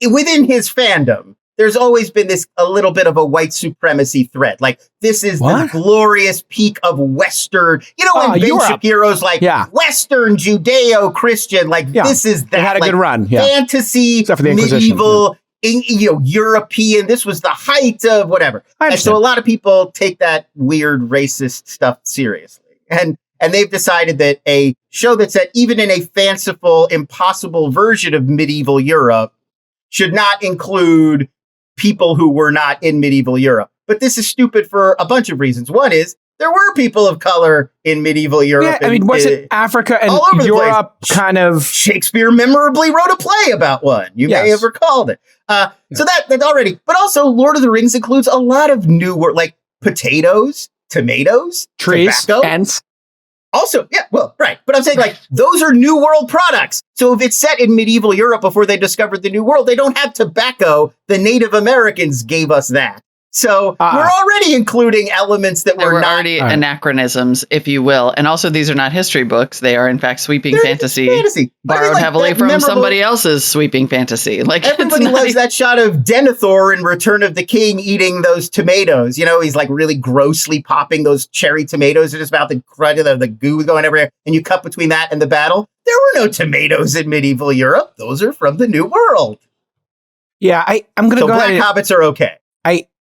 within his fandom, there's always been a little bit of a white supremacy thread. Like, this is the glorious peak of Western, when Ben Shapiro's like, Western Judeo-Christian, this is that. They had a good run. Yeah. Fantasy, medieval, European. This was the height of whatever. And so a lot of people take that weird racist stuff seriously. And they've decided that a show that's set even in a fanciful, impossible version of medieval Europe should not include people who were not in medieval Europe. But this is stupid for a bunch of reasons. One is there were people of color in medieval Europe. Yeah, was it Africa and Europe kind of? Shakespeare memorably wrote a play about one. You may have recalled it. So that's already, but also Lord of the Rings includes a lot of new words like potatoes, tomatoes, trees, tobacco. Ants. Also, right. But I'm saying those are new world products. So if it's set in medieval Europe before they discovered the new world, they don't have tobacco. The Native Americans gave us that. So we're already including elements that were not already anachronisms, if you will. And also, these are not history books. They are, in fact, sweeping fantasy. Borrowed heavily from somebody else's sweeping fantasy. Like, everybody loves that shot of Denethor in Return of the King eating those tomatoes. He's like really grossly popping those cherry tomatoes in his mouth and the goo going everywhere. And you cut between that and the battle. There were no tomatoes in medieval Europe. Those are from the New World. Yeah, I'm going to go ahead. Black hobbits are okay.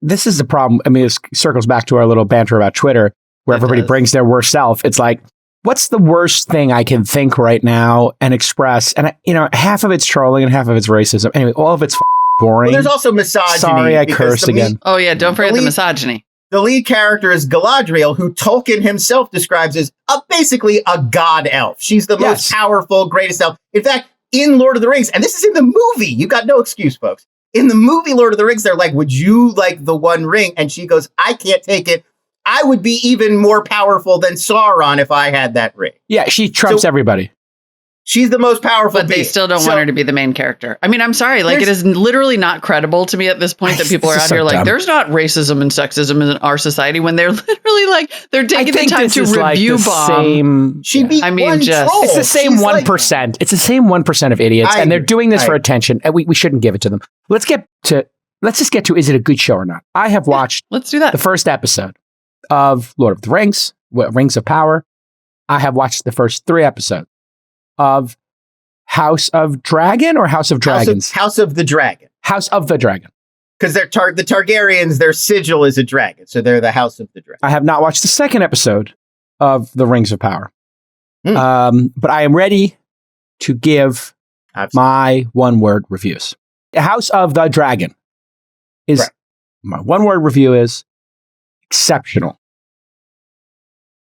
This is the problem. I mean, it circles back to our little banter about Twitter. where everybody brings their worst self. It's like, what's the worst thing I can think right now and express? And, half of it's trolling and half of it's racism. Anyway, all of it's boring. Well, there's also misogyny. Sorry, I cursed again. Oh, yeah. Don't forget the misogyny. The lead character is Galadriel, who Tolkien himself describes as basically a god elf. She's the most powerful, greatest elf. In fact, in Lord of the Rings, and this is in the movie, you got no excuse, folks. In the movie Lord of the Rings, they're like, would you like the One Ring? And she goes, I can't take it. I would be even more powerful than Sauron if I had that ring. Yeah, she trumps everybody. She's the most powerful But they still don't want her to be the main character. I mean, I'm sorry. Like, it is literally not credible to me at this point that people are out here like, there's not racism and sexism in our society when they're literally like, they're taking the time to review bomb. She'd be it's the same 1%. It's the same 1% of idiots. And they're doing this for attention. And we shouldn't give it to them. Let's just get to, is it a good show or not? I have watched let's do that. The first episode of Lord of the Rings, Rings of Power. I have watched the first 3 episodes of House of Dragon or House of Dragons? House of the Dragon. House of the Dragon. Because they're the Targaryens, their sigil is a dragon. So they're the House of the Dragon. I have not watched the second episode of The Rings of Power. But I am ready to give my one-word reviews. House of the Dragon is, my one-word review is exceptional.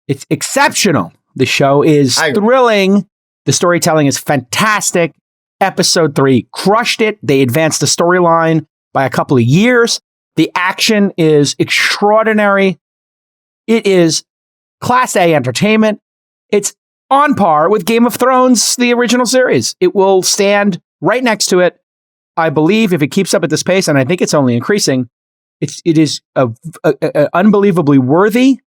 It's exceptional. The show is thrilling. The storytelling is fantastic. Episode 3 crushed it. They advanced the storyline by a couple of years. The action is extraordinary. It is Class A entertainment. It's on par with Game of Thrones, the original series. It will stand right next to it. I believe if it keeps up at this pace, and I think it's only increasing, it is a unbelievably worthy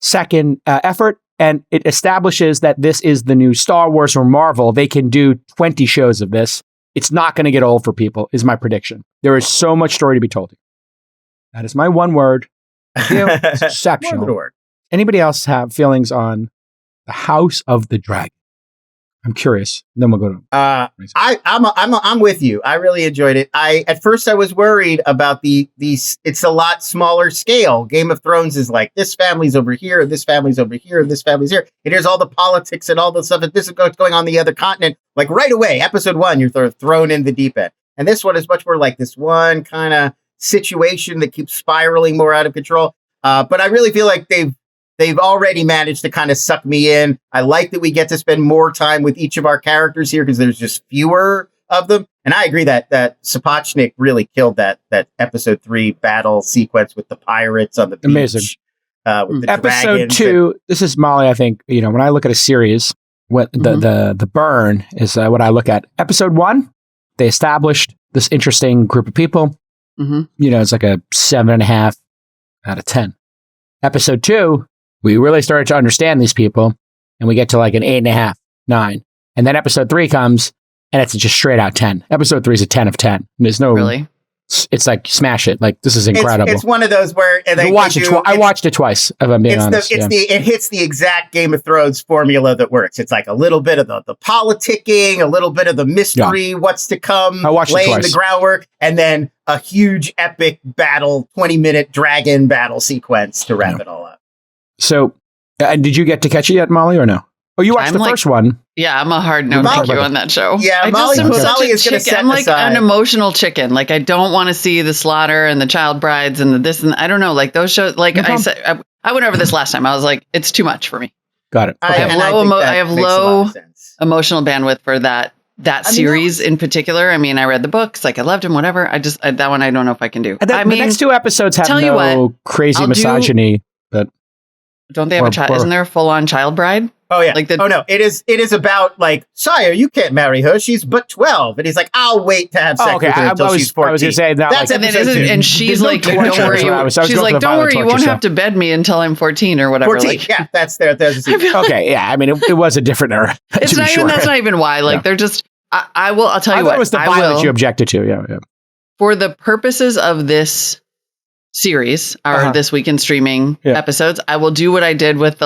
second effort. And it establishes that this is the new Star Wars or Marvel. They can do 20 shows of this. It's not going to get old for people, is my prediction. There is so much story to be told. That is my one word. It's exceptional. Word. Anybody else have feelings on the House of the Dragon? I'm curious. Then we'll go to. I'm with you. I really enjoyed it. At first I was worried about these. It's a lot smaller scale. Game of Thrones is like this family's over here, and this family's over here, and this family's here. And here's all the politics and all the stuff that this is going on the other continent. Like right away, episode 1, you're thrown in the deep end. And this one is much more like this one kind of situation that keeps spiraling more out of control. But I really feel like they've already managed to kind of suck me in. I like that we get to spend more time with each of our characters here because there's just fewer of them. And I agree that Sapochnik really killed that episode 3 battle sequence with the pirates on the beach. Amazing. With the episode 2, this is Molly, I think, when I look at a series, what the burn is what I look at. Episode 1, they established this interesting group of people. It's like a 7.5 out of 10. Episode 2, we really started to understand these people, and we get to like an 8.5, 9. And then episode 3 comes, and it's just straight out 10. Episode 3 is a 10 of 10. There's no... Really? It's like, smash it. Like, this is incredible. It's one of those where... I watched it twice, if I'm being honest. It hits the exact Game of Thrones formula that works. It's like a little bit of the politicking, a little bit of the mystery, what's to come, laying the groundwork, and then a huge epic battle, 20-minute dragon battle sequence to wrap it all up. So, did you get to catch it yet, Molly, or no? Oh, you watched the first one. Yeah, I'm a hard no thank you on that show. Yeah, Molly is going to set I'm like aside. an emotional chicken. Like, I don't want to see the slaughter and the child brides and the this and I don't know. Like those shows. Like I said, I went over this last time. I was like, it's too much for me. Got it. Okay. I have low emotional bandwidth for that series in particular. I mean, I read the books. Like, I loved him. Whatever. that one I don't know if I can do. The next 2 episodes have no crazy misogyny, but. Don't they have a child? Isn't there a full-on child bride? Oh yeah. No. It is about like, sire, you can't marry her. She's but 12, and he's like, I'll wait to have sex with her until she's 14. I was going to say that. That's and she's like, don't worry. She's like, don't worry, you won't have to bed me until I'm 14 or whatever. 14. Yeah, that's there. Okay. Yeah. I mean, it was a different era. It's not even. That's not even why. Like, they're just. I'll tell you what. It was the violence you objected to. Yeah. For the purposes of this series, or this week in streaming episodes, I will do what I did with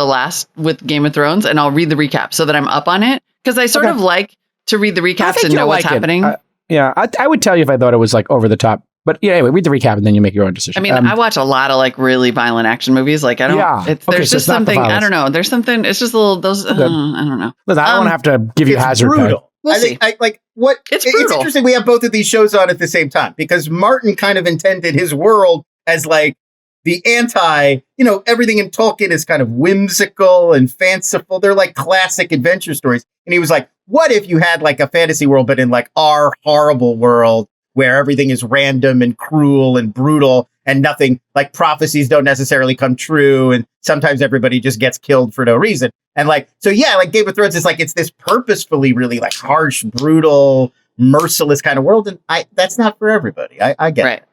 Game of Thrones, and I'll read the recap so that I'm up on it, because I sort of like to read the recaps and know what's happening. I would tell you if I thought it was like over the top But yeah, anyway, read the recap and then you make your own decision. I mean, I watch a lot of like really violent action movies. Like I don't. Yeah. It's, Okay, there's so just it's not the something. I violence. don't know. There's something. It's just a little. Those. I don't know. Listen, I don't want to have to give you It's hazard pay. brutal. We'll see. It's brutal. interesting we have both of these shows on at the same time because Martin kind of intended his world as like the anti, everything in Tolkien is kind of whimsical and fanciful. They're like classic adventure stories. And he was like, what if you had like a fantasy world, but in like our horrible world where everything is random and cruel and brutal and nothing, like prophecies don't necessarily come true. And sometimes everybody just gets killed for no reason. And like, so yeah, like Game of Thrones is like, it's this purposefully really like harsh, brutal, merciless kind of world. And that's not for everybody. I get it.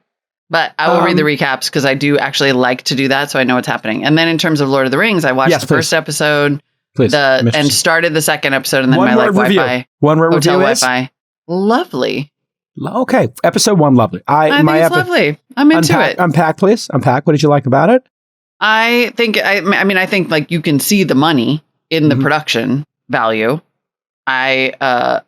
But I will read the recaps because I do actually like to do that, so I know what's happening. And then in terms of Lord of the Rings, I watched the first episode, and started the second episode, and then my like Wi-Fi, one-word hotel review is Wi-Fi. Lovely. Okay, episode 1, lovely. I think it's lovely. I'm into it. Unpack, please. Unpack. What did you like about it? I think like you can see the money in the production value. I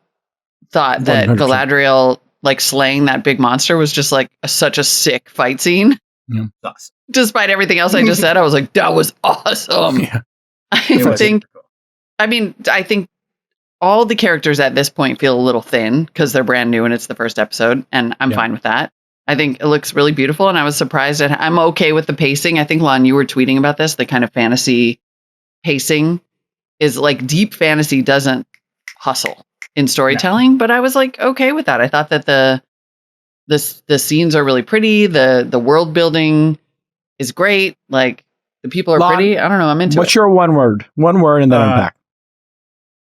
thought that 100%. Galadriel like slaying that big monster was just like such a sick fight scene. Yeah. Awesome. Despite everything else I just said, I was like, that was awesome. Yeah. I think all the characters at this point feel a little thin because they're brand new and it's the first episode, and I'm fine with that. I think it looks really beautiful, and I was surprised at. I'm okay with the pacing. I think, Lon, you were tweeting about this. The kind of fantasy pacing is like deep fantasy doesn't hustle in storytelling, but I was like okay with that. I thought that the scenes are really pretty. The world building is great. Like the people are pretty. I don't know. I'm into it. What's your one word? One word and then unpack.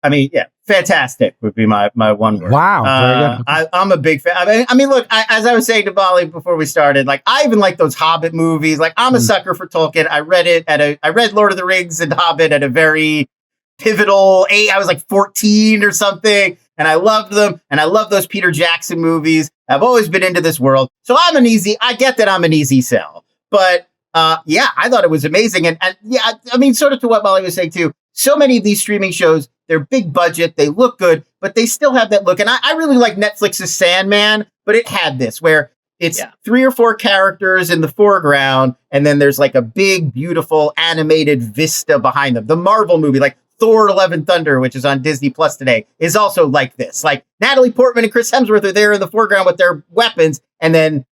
I mean, yeah, fantastic would be my one word. Wow. Very good. I'm a big fan. I mean, look, as I was saying to Molly before we started, like I even like those Hobbit movies. Like I'm a sucker for Tolkien. I read Lord of the Rings and Hobbit at a very pivotal age. I was like 14 or something, and I loved them. And I love those Peter Jackson movies. I've always been into this world. So I get that I'm an easy sell. But yeah, I thought it was amazing. And yeah, I mean, sort of to what Molly was saying too, so many of these streaming shows, they're big budget, they look good, but they still have that look. And I really like Netflix's Sandman, but it had this where it's 3 or 4 characters in the foreground, and then there's like a big, beautiful animated vista behind them. The Marvel movie, like Thor: Love and Thunder, which is on Disney Plus today, is also like this. Like Natalie Portman and Chris Hemsworth are there in the foreground with their weapons, and then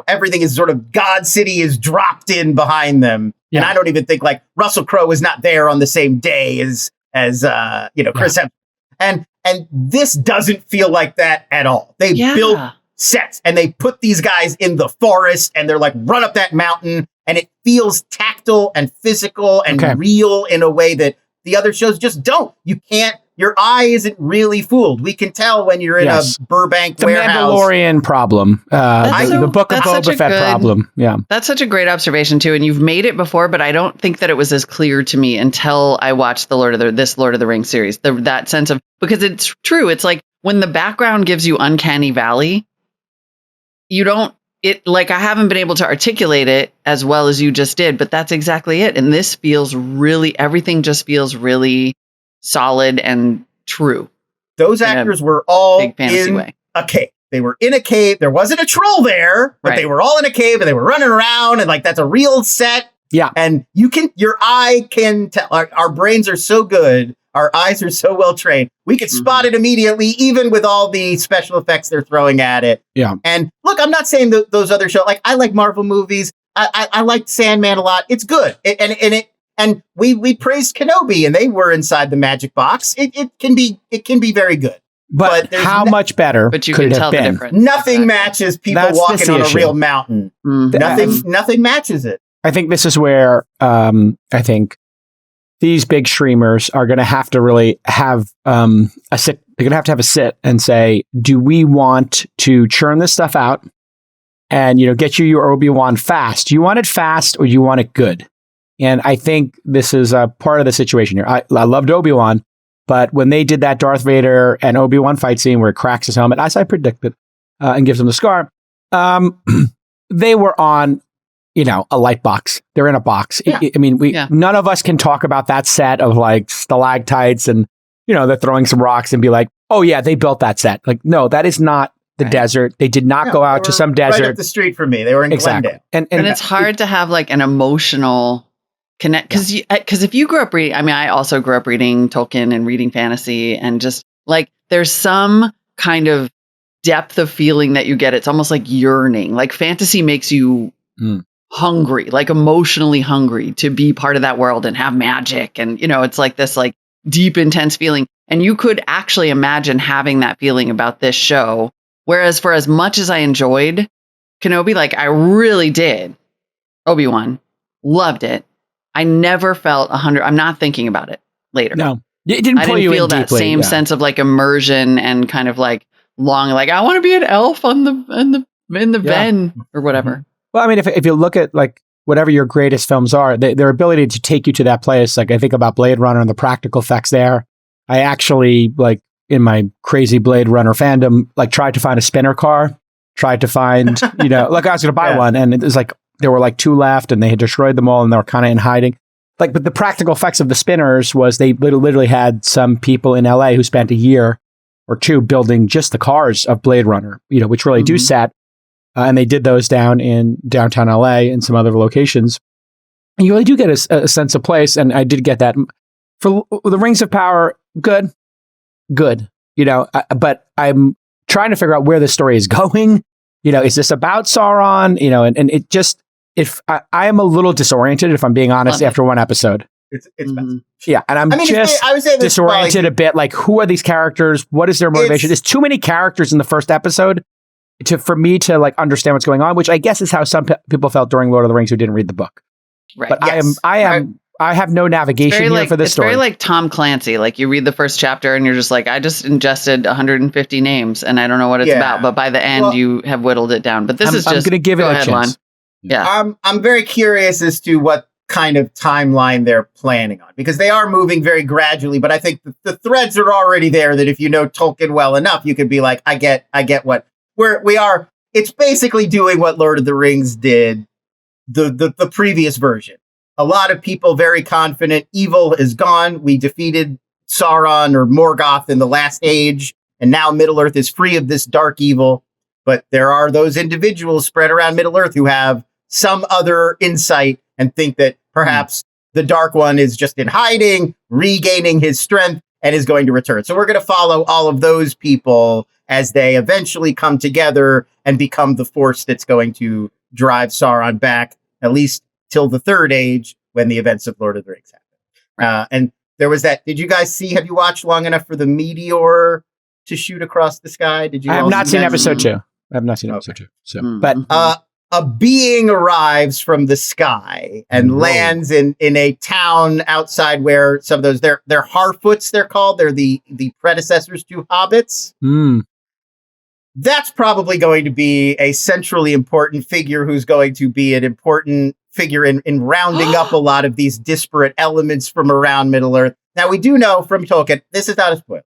everything is sort of God City is dropped in behind them. Yeah. And I don't even think like Russell Crowe is not there on the same day as Chris Hemsworth. And this doesn't feel like that at all. They built sets and they put these guys in the forest and they're like, run up that mountain, and it feels tactile and physical and real in a way that the other shows just don't. Your eye isn't really fooled. We can tell when you're in a Burbank warehouse. The Mandalorian problem. The Book of Boba Fett problem. Yeah. That's such a great observation too. And you've made it before, but I don't think that it was as clear to me until I watched this Lord of the Rings series. That sense of, because it's true. It's like when the background gives you uncanny valley, I haven't been able to articulate it as well as you just did, but that's exactly it. And this everything just feels really solid and true. Those actors were all in a cave. They were in a cave. There wasn't a troll there, but they were all in a cave and they were running around, and like that's a real set. Yeah. And your eye can tell. Our brains are so good. Our eyes are so well trained. We could spot it immediately, even with all the special effects they're throwing at it. Yeah. And look, I'm not saying those other shows, like I like Marvel movies. I liked Sandman a lot. It's good. And we praised Kenobi, and they were inside the magic box. It can be very good. But how much better? But you could can tell the difference. Nothing matches people walking on a real mountain. Nothing matches it. I think this is where I think these big streamers are going to have to really have a sit. They're going to have a sit and say, do we want to churn this stuff out and get you your Obi-Wan fast? Do you want it fast or do you want it good? And I think this is a part of the situation here. I loved Obi-Wan, but when they did that Darth Vader and Obi-Wan fight scene where he cracks his helmet, as I predicted, and gives him the scar, they were on, a light box. They're in a box. Yeah. None of us can talk about that set of like stalactites and, they're throwing some rocks and be like, oh yeah, they built that set. Like, no, that is not the desert. They did not go out to some desert. Right up the street from me. They were in Glendale. And it's hard to have like an emotional connect because if you grew up reading, I mean, I also grew up reading Tolkien and reading fantasy, and just like there's some kind of depth of feeling that you get. It's almost like yearning. Like fantasy makes you hungry, like emotionally hungry to be part of that world and have magic, and it's like this like deep, intense feeling. And you could actually imagine having that feeling about this show. Whereas for as much as I enjoyed Kenobi, like I really did Obi-Wan, loved it. I never felt 100. I'm not thinking about it later. No, it didn't pull you in feel that deeply, same sense of like immersion and kind of like long, like I want to be an elf on the Ven or whatever. Well, I mean, if you look at like whatever your greatest films are, their ability to take you to that place, like I think about Blade Runner and the practical effects there. I actually, like in my crazy Blade Runner fandom, like tried to find a spinner car, tried to find, like I was going to buy one, and it was like there were like 2 left and they had destroyed them all and they were kind of in hiding. Like, but the practical effects of the spinners was they literally had some people in LA who spent a year or 2 building just the cars of Blade Runner, which really do set. And they did those down in downtown LA and some other locations. And you really do get a sense of place. And I did get that for the Rings of Power. Good. But I'm trying to figure out where the story is going. Is this about Sauron? And it just, if I am a little disoriented, if I'm being honest, after one episode. It's yeah, and I would say disoriented a bit. Like, who are these characters? What is their motivation? There's too many characters in the first episode for me to like understand what's going on, which I guess is how some people felt during Lord of the Rings who didn't read the book. Right. But I have no navigation here for this story. It's very like Tom Clancy. Like you read the first chapter and you're just like, I just ingested 150 names and I don't know what it's about. But by the end, you have whittled it down. But I'm going to give it a chance. Yeah. I'm very curious as to what kind of timeline they're planning on, because they are moving very gradually. But I think the threads are already there that if you know Tolkien well enough, you could be like, I get what we are. It's basically doing what Lord of the Rings did, the previous version. A lot of people very confident evil is gone. We defeated Sauron or Morgoth in the last age, and now Middle-earth is free of this dark evil. But there are those individuals spread around Middle-earth who have some other insight and think that perhaps the Dark One is just in hiding, regaining his strength, and is going to return. So we're going to follow all of those people as they eventually come together and become the force that's going to drive Sauron back, at least till the Third Age, when the events of Lord of the Rings happen. And there was that. Did you guys have you watched long enough for the meteor to shoot across the sky? Did you? I have not seen episode 2. I have not seen episode 2. So, but a being arrives from the sky and lands in a town outside where some of those they're Harfoots, they're called. They're the predecessors to hobbits. That's probably going to be a centrally important figure who's going to be an important figure in rounding up a lot of these disparate elements from around Middle-earth. Now, we do know from Tolkien, this is not a spoiler.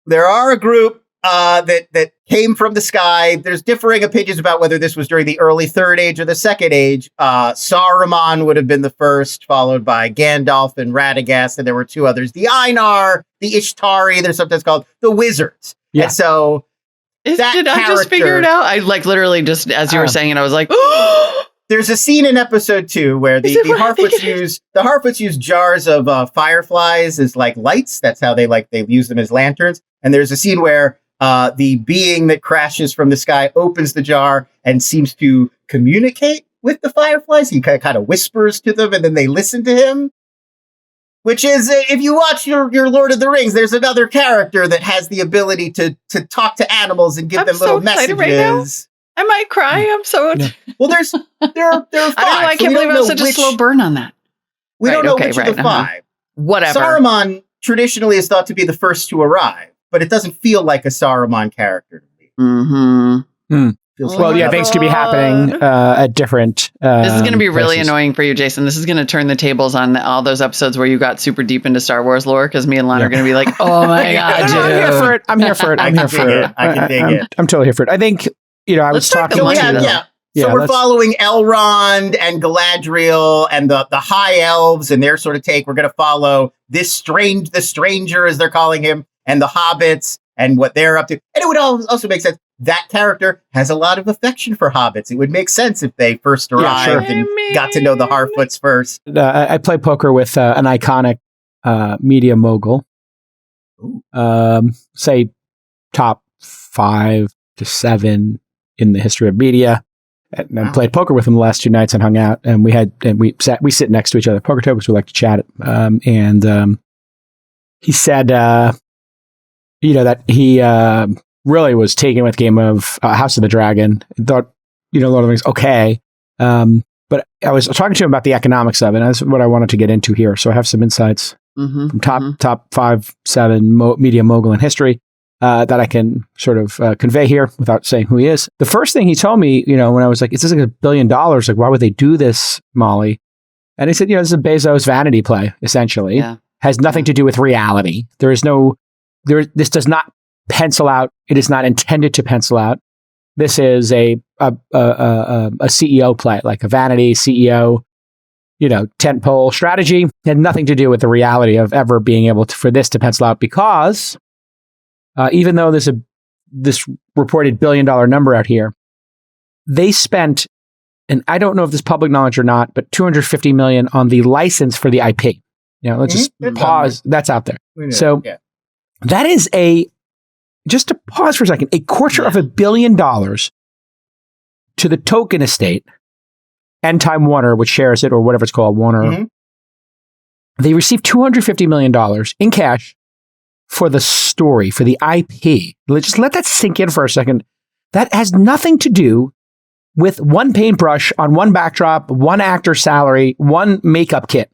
There are a group that came from the sky. There's differing opinions about whether this was during the early Third Age or the Second Age. Saruman would have been the first, followed by Gandalf and Radagast, and there were 2 others. The Einar, the Ishtari, they're sometimes called the Wizards. Yeah. And so did I just figure it out? I like literally just, as you were saying it, I was like, there's a scene in episode 2 where the Harfoots use jars of fireflies as like lights. That's how they use them as lanterns. And there's a scene where the being that crashes from the sky opens the jar and seems to communicate with the fireflies. He kind of whispers to them and then they listen to him. Which is, if you watch your Lord of the Rings, there's another character that has the ability to talk to animals and give them little messages. Right now. I might cry. I'm so... Well, there are 5. I don't know. I can't believe I was such a slow burn on that. We don't know which of the 5. Whatever. Saruman traditionally is thought to be the first to arrive, but it doesn't feel like a Saruman character to me. Well, yeah, things could be happening at different... this is going to be really annoying for you, Jason. This is going to turn the tables on all those episodes where you got super deep into Star Wars lore, because me and Lon are going to be like, oh my God, dude. I'm here for it. I'm here for it. I can dig it. I'm totally here for it. I think, I was talking... So we're following Elrond and Galadriel and the High Elves and their sort of take. We're going to follow the Stranger, as they're calling him, and the Hobbits and what they're up to. And it would also make sense. That character has a lot of affection for hobbits. It would make sense if they first arrived and got to know the Harfoots first. I play poker with an iconic media mogul. Say top 5 to 7 in the history of media. And I played poker with him the last 2 nights and hung out. And we sit next to each other at poker tables. We like to chat. He said, that he really was taken with game of House of the Dragon. Thought, Lord of the Rings, okay. But I was talking to him about the economics of it. And that's what I wanted to get into here. So I have some insights from top 5, 7 media mogul in history that I can sort of convey here without saying who he is. The first thing he told me, when I was like, is this like $1 billion? Like, why would they do this, Molly? And he said, this is a Bezos vanity play, essentially. Yeah. Has nothing to do with reality. This does not pencil out. It is not intended to pencil out. This is a CEO play, like a vanity CEO, tentpole strategy. It had nothing to do with the reality of ever being able for this to pencil out, because even though there's this reported $1 billion number out here, they spent, and I don't know if this is public knowledge or not, but $250 million on the license for the IP. Let's just pause. That's out there. So that is just to pause for a second, $250 million to the Tolkien estate and Time Warner, which shares it, or whatever it's called, Warner. Mm-hmm. They received $250 million in cash for the story, for the IP. Just let that sink in for a second. That has nothing to do with one paintbrush on one backdrop, one actor's salary, one makeup kit.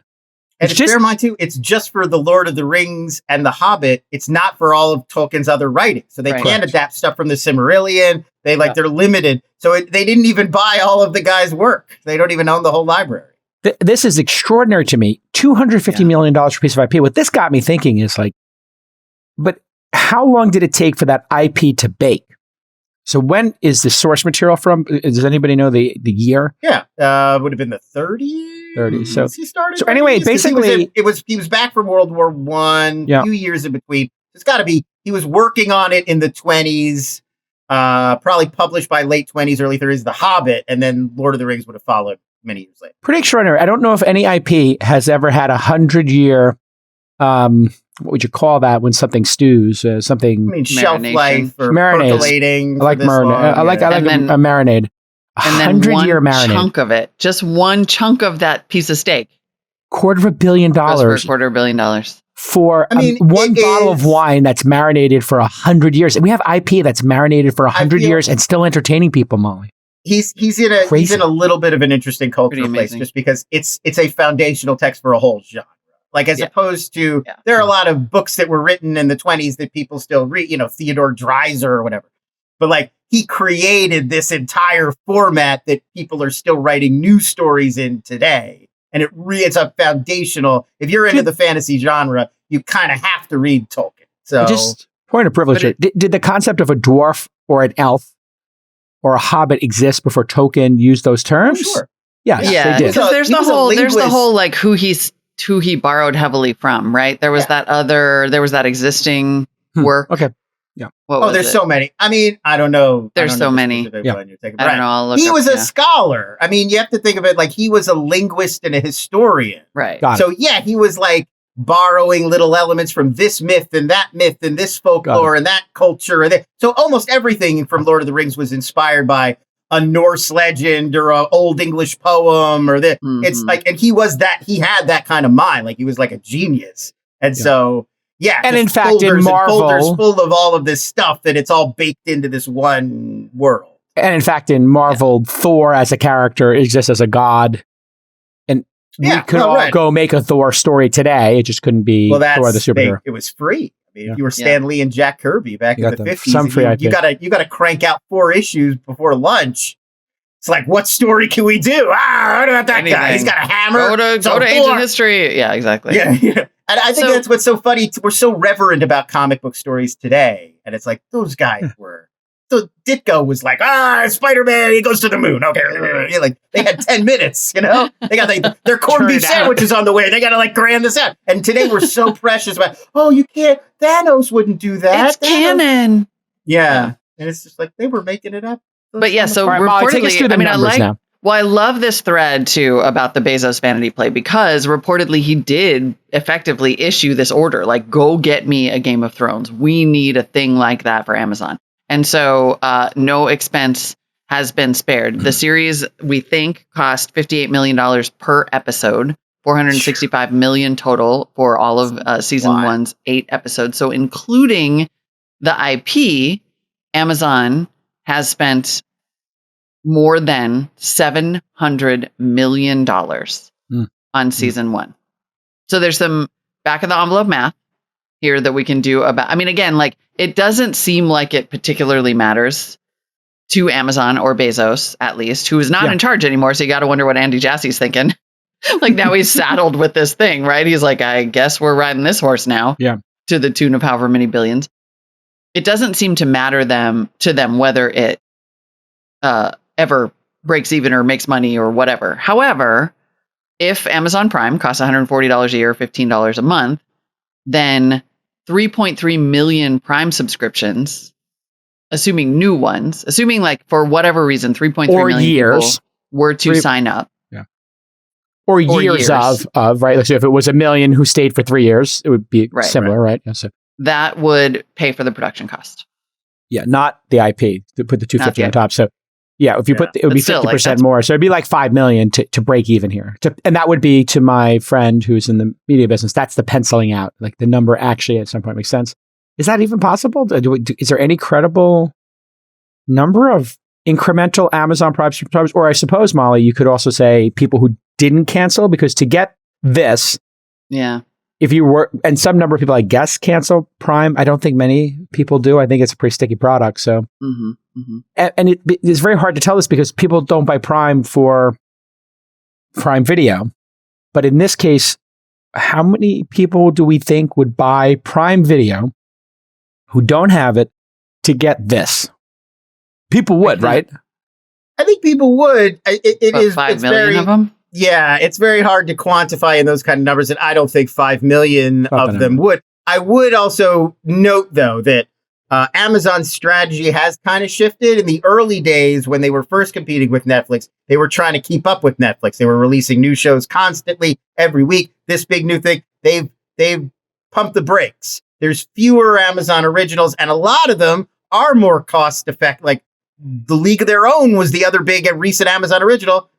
And it's bear in mind, too, it's just for The Lord of the Rings and The Hobbit. It's not for all of Tolkien's other writings. So they can't adapt stuff from the Silmarillion. They're limited. So they didn't even buy all of the guy's work. They don't even own the whole library. This is extraordinary to me. $250 million for a piece of IP. What this got me thinking is but how long did it take for that IP to bake? So when is the source material from? Does anybody know the year? Yeah, would have been the 30s. 30s. So he started. So anyway, basically, he was back from World War I. A few years in between. It's got to be. He was working on it in the 20s. Probably published by late 20s, early 30s. The Hobbit, and then Lord of the Rings would have followed many years later. Pretty extraordinary. I don't know if any IP has ever had 100-year. What would you call that when something stews? Something shelf life or marinades. Percolating. I like marinade. I like a marinade. And then one 100-year marinade. chunk of it, just one chunk of that piece of steak. $250 million. For $250 million. For one bottle of wine that's marinated for 100 years. And we have IP that's marinated for 100 years and still entertaining people, Molly. He's in a little bit of an interesting cultural place just because it's a foundational text for a whole genre. Like, as opposed to, there are a lot of books that were written in the 20s that people still read, Theodore Dreiser or whatever. But he created this entire format that people are still writing new stories in today. And it's a foundational, if you're into the fantasy genre, you kind of have to read Tolkien. So just point of privilege. Did the concept of a dwarf or an elf or a hobbit exist before Tolkien used those terms? Oh, sure. Yes, yeah, they did. Because there's the whole who he borrowed heavily from, right? There was that existing work. Okay. Yeah. There's so many. I don't know. There's so many. I don't know. I'll look he up, was a scholar. You have to think of it like he was a linguist and a historian. Right. So he was borrowing little elements from this myth and this folklore and that culture. So almost everything from Lord of the Rings was inspired by a Norse legend or an old English poem or that. Mm-hmm. It's and he had that kind of mind. He was like a genius. And so, and in fact, in Marvel, folders full of all of this stuff that it's all baked into this one world. And in fact, in Marvel, Thor as a character exists as a god. And we could all go make a Thor story today. It just couldn't be Thor the superhero. It was free. If you were Stan Lee and Jack Kirby back in the 50s, some free IP. you gotta crank out 4 issues before lunch. It's what story can we do? What about that guy? He's got a hammer. Go to ancient history. Yeah, exactly. Yeah. And I think that's what's so funny. We're so reverent about comic book stories today. And it's those guys were So Ditko was like, Spider-Man, he goes to the moon. Okay. Like they had 10 minutes, They got their corned beef sandwiches on the way. They got to cram this out. And today we're so precious about, you can't, Thanos wouldn't do that. It's canon. Yeah. And it's just like, they were making it up. But yeah, so Right, Molly, take us reportedly, through the numbers now. Well, I love this thread too about the Bezos vanity play because reportedly he did effectively issue this order, like, go get me a Game of Thrones. We need a thing like that for Amazon. And so no expense has been spared. The series, we think, cost $58 million per episode, $465 million total for all of season one's 8 episodes. So including the IP, Amazon has spent more than $700 million on season 1. So there's some back of the envelope math here that we can do about, again, like, it doesn't seem like it particularly matters to Amazon or Bezos, at least, who is not in charge anymore. So you got to wonder what Andy Jassy's thinking. Like, now he's saddled with this thing, right? He's like, I guess we're riding this horse now. Yeah. To the tune of however many billions. It doesn't seem to matter to them whether it ever breaks even or makes money or whatever. However, if Amazon Prime costs $140 a year, $15 a month, then 3.3 million Prime subscriptions, assuming new ones, assuming like for whatever reason, 3.3 million years people were to sign up. Yeah. Or years of, right? So if it was 1 million who stayed for 3 years, it would be similar, right? Yeah, so that would pay for the production cost. Yeah, not the IP to put the 250 on top. So yeah, if you put, it would But be still, 50% more. So it'd be like 5 million to break even here. And that would be, to my friend who's in the media business, that's the penciling out. Like the number actually at some point makes sense. Is that even possible? Is there any credible number of incremental Amazon Prime subscribers? Or I suppose, Molly, you could also say people who didn't cancel, because to get this, if you were, and some number of people, I guess, cancel Prime. I don't think many people do. I think it's a pretty sticky product. So, and it's very hard to tell this because people don't buy Prime for Prime Video. But in this case, how many people do we think would buy Prime Video who don't have it to get this? People would, right? I think people would. It is 5 million of them. Yeah, it's very hard to quantify in those kind of numbers, and I don't think 5 million of them would. I would also note, though, that Amazon's strategy has kind of shifted. In the early days, when they were first competing with Netflix, they were trying to keep up with Netflix. They were releasing new shows constantly every week. This big new thing, they've pumped the brakes. There's fewer Amazon originals, and a lot of them are more cost effective. Like The League of Their Own was the other big and recent Amazon original.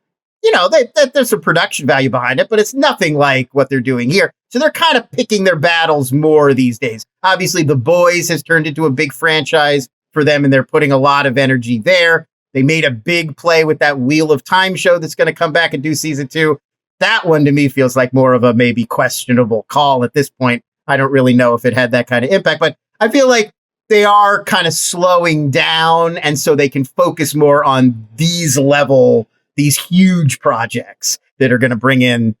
There's some production value behind it, but it's nothing like what they're doing here. So they're kind of picking their battles more these days. Obviously, The Boys has turned into a big franchise for them, and they're putting a lot of energy there. They made a big play with that Wheel of Time show that's going to come back and do season 2. That one, to me, feels like more of a maybe questionable call at this point. I don't really know if it had that kind of impact, but I feel like they are kind of slowing down, and so they can focus more on these huge projects that are going to bring in,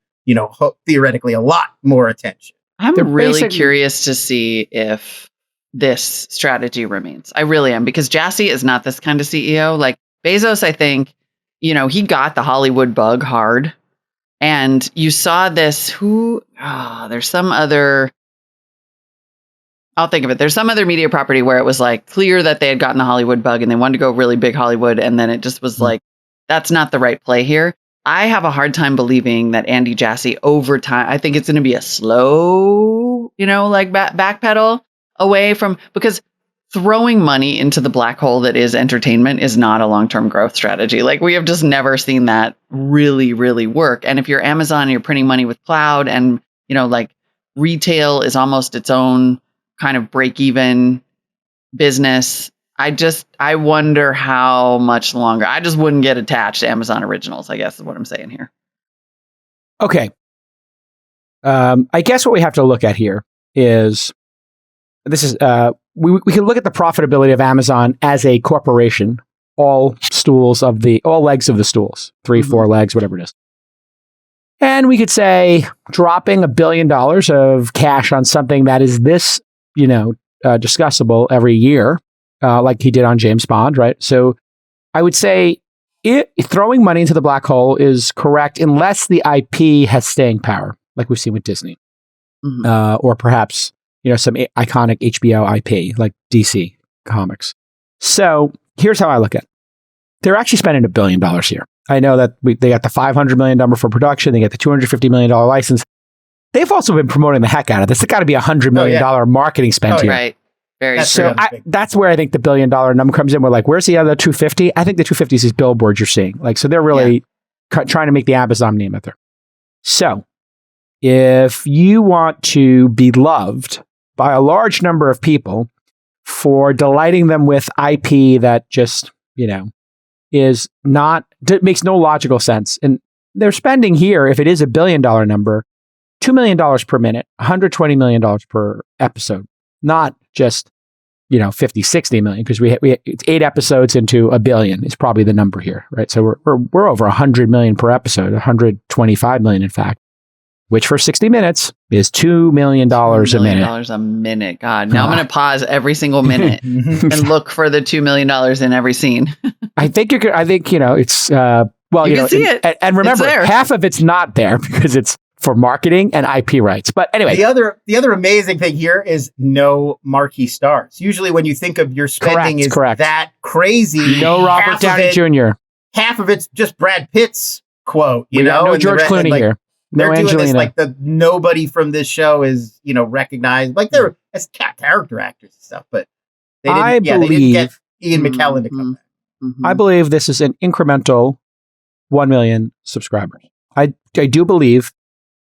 theoretically a lot more attention. I'm really curious to see if this strategy remains. I really am, because Jassy is not this kind of CEO. Like Bezos, I think, he got the Hollywood bug hard. And you saw this, there's some other, I'll think of it. There's some other media property where it was like clear that they had gotten the Hollywood bug and they wanted to go really big Hollywood. And then it just was like, that's not the right play here. I have a hard time believing that Andy Jassy over time, I think it's going to be a slow, backpedal away from, because throwing money into the black hole that is entertainment is not a long-term growth strategy. Like we have just never seen that really, really work. And if you're Amazon, you're printing money with cloud and, retail is almost its own kind of break-even business. I wonder how much longer. I just wouldn't get attached to Amazon Originals, I guess is what I'm saying here. Okay. I guess what we have to look at here is, we can look at the profitability of Amazon as a corporation, all legs of the stools, 3, 4 legs, whatever it is. And we could say dropping $1 billion of cash on something that is this, discussable every year like he did on James Bond, right? So I would say throwing money into the black hole is correct unless the IP has staying power, like we've seen with Disney, or perhaps some iconic HBO IP like DC Comics. So here's how I look at it. They're actually spending $1 billion here. I know that they got the $500 million number for production. They get the $250 million license. They've also been promoting the heck out of this. It's got to be $100 million marketing spend here. Right. Very so true. That's where I think the $1 billion number comes in. We're like, where's the other 250? I think the 250 is these billboards you're seeing. Like, so they're really trying to make the Amazon name out there. So if you want to be loved by a large number of people for delighting them with IP that just, is not, makes no logical sense. And they're spending here, if it is $1 billion number, $2 million per minute, $120 million per episode, not just, 50, 60 million, because it's 8 episodes into $1 billion is probably the number here, right? So we're over 100 million per episode, 125 million, in fact, which for 60 minutes is $2 million a minute. A minute. God, now I'm going to pause every single minute and look for the $2 million in every scene. I think it's, well, you can see it. And remember, half of it's not there because it's for marketing and IP rights. But anyway, the other amazing thing here is no marquee stars. Usually when you think of your spending is that crazy, no Robert Downey Jr. Half of it's just Brad Pitt's quote, no George Clooney here. They're No doing Angelina. this like nobody from this show is, recognized. Like they're as character actors and stuff, but they didn't get Ian McKellen to come back. I believe this is an incremental 1 million subscribers. I do believe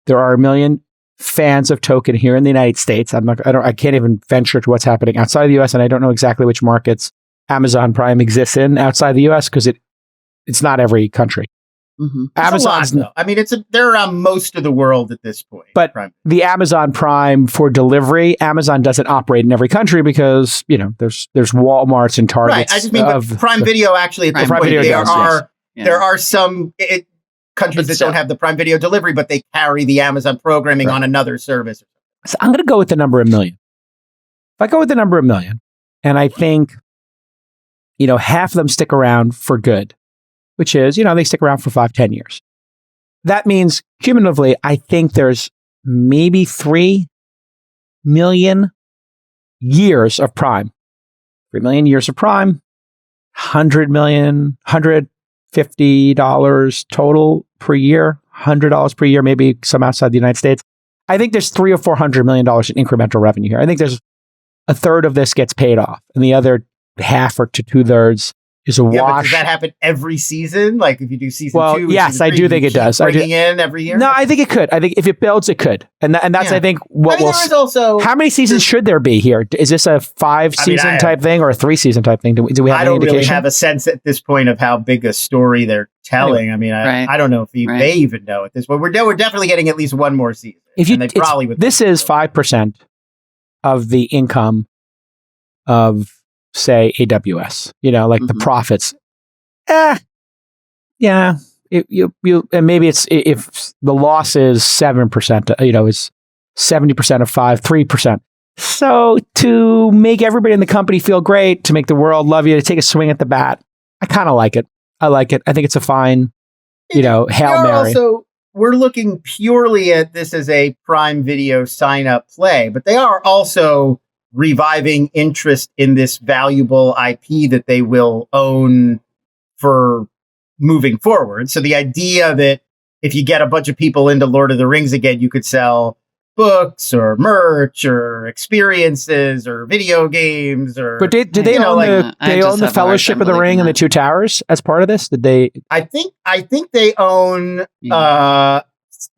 there are 1 million fans of Tolkien here in the United States. I can't even venture to what's happening outside of the US, and I don't know exactly which markets Amazon Prime exists in outside the US because it's not every country. Amazon's a lot, though. I mean, they're around most of the world at this point. But the Amazon Prime for delivery, Amazon doesn't operate in every country because there's Walmarts and Targets. Right. I just mean, but Prime Video actually at this point, there are some countries that don't have the Prime Video delivery, but they carry the Amazon programming on another service. So I'm going to go with the number 1 million. If I go with the number 1 million, and I think half of them stick around for good, which is, they stick around for 5-10 years. That means cumulatively, I think there's maybe 3 million years of Prime. 3 million years of Prime, $150 total per year, $100 per year, maybe some outside the United States. I think there's $300 or $400 million in incremental revenue here. I think there's a third of this gets paid off, and the other half or to 2/3 is a wash. But does that happen every season? Like if you do season 2? Yes, I do think it does. Bringing in every year? No, I think it could. I think if it builds, it could. And that's, I think, what there is also... How many seasons should there be here? Is this a 5-season type thing or a 3-season type thing? Do we have any indication? I don't really have a sense at this point of how big a story they're telling. Anyway, I don't know if they even know at this point. We're definitely getting at least one more season. This is 5% of the income of, say, AWS, the profits. And maybe it's, if the loss is 7%, is 70% of 3%. So to make everybody in the company feel great, to make the world love you, to take a swing at the bat, I kind of like it. I like it. I think it's a fine, Hail Mary. We're looking purely at this as a Prime Video sign-up play, but they are also reviving interest in this valuable IP that they will own for moving forward. So the idea that if you get a bunch of people into Lord of the Rings again, you could sell books or merch or experiences or video games or... But did they own the Fellowship of the Ring and the Two Towers as part of this? Did they... I think they own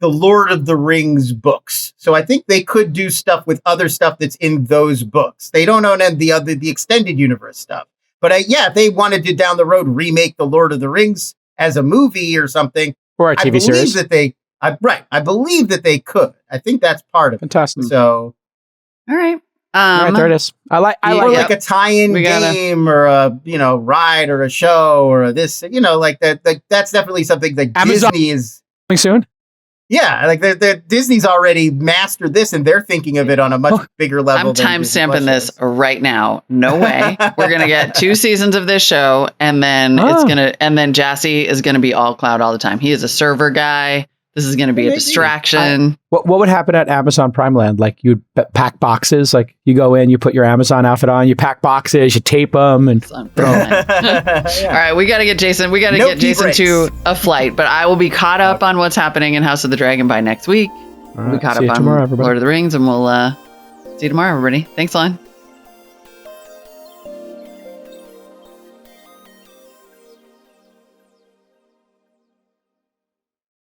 the Lord of the Rings books. So I think they could do stuff with other stuff that's in those books. They don't own the extended universe stuff. But if they wanted to down the road remake the Lord of the Rings as a movie or something, or a TV series, I believe that they could. I think that's part of it. Fantastic. So, all right. There it is. I like like a tie-in game or a ride or a show or this like that. Like that's definitely something that Amazon Disney is coming soon. Yeah, like Disney's already mastered this, and they're thinking of it on a much bigger level. I'm time stamping this right now. No way. We're gonna get 2 seasons of this show, and then then Jassy is gonna be all cloud all the time. He is a server guy. This is gonna be a distraction. What would happen at Amazon Prime Land? Like you'd pack boxes. Like you go in, you put your Amazon outfit on, you pack boxes, you tape them, and All right, we got to get Jason. We got to get Jason to a flight, but I will be caught up on what's happening in House of the Dragon by next week. We'll be caught up on tomorrow, Lord of the Rings, and we'll see you tomorrow, everybody. Thanks, Lon.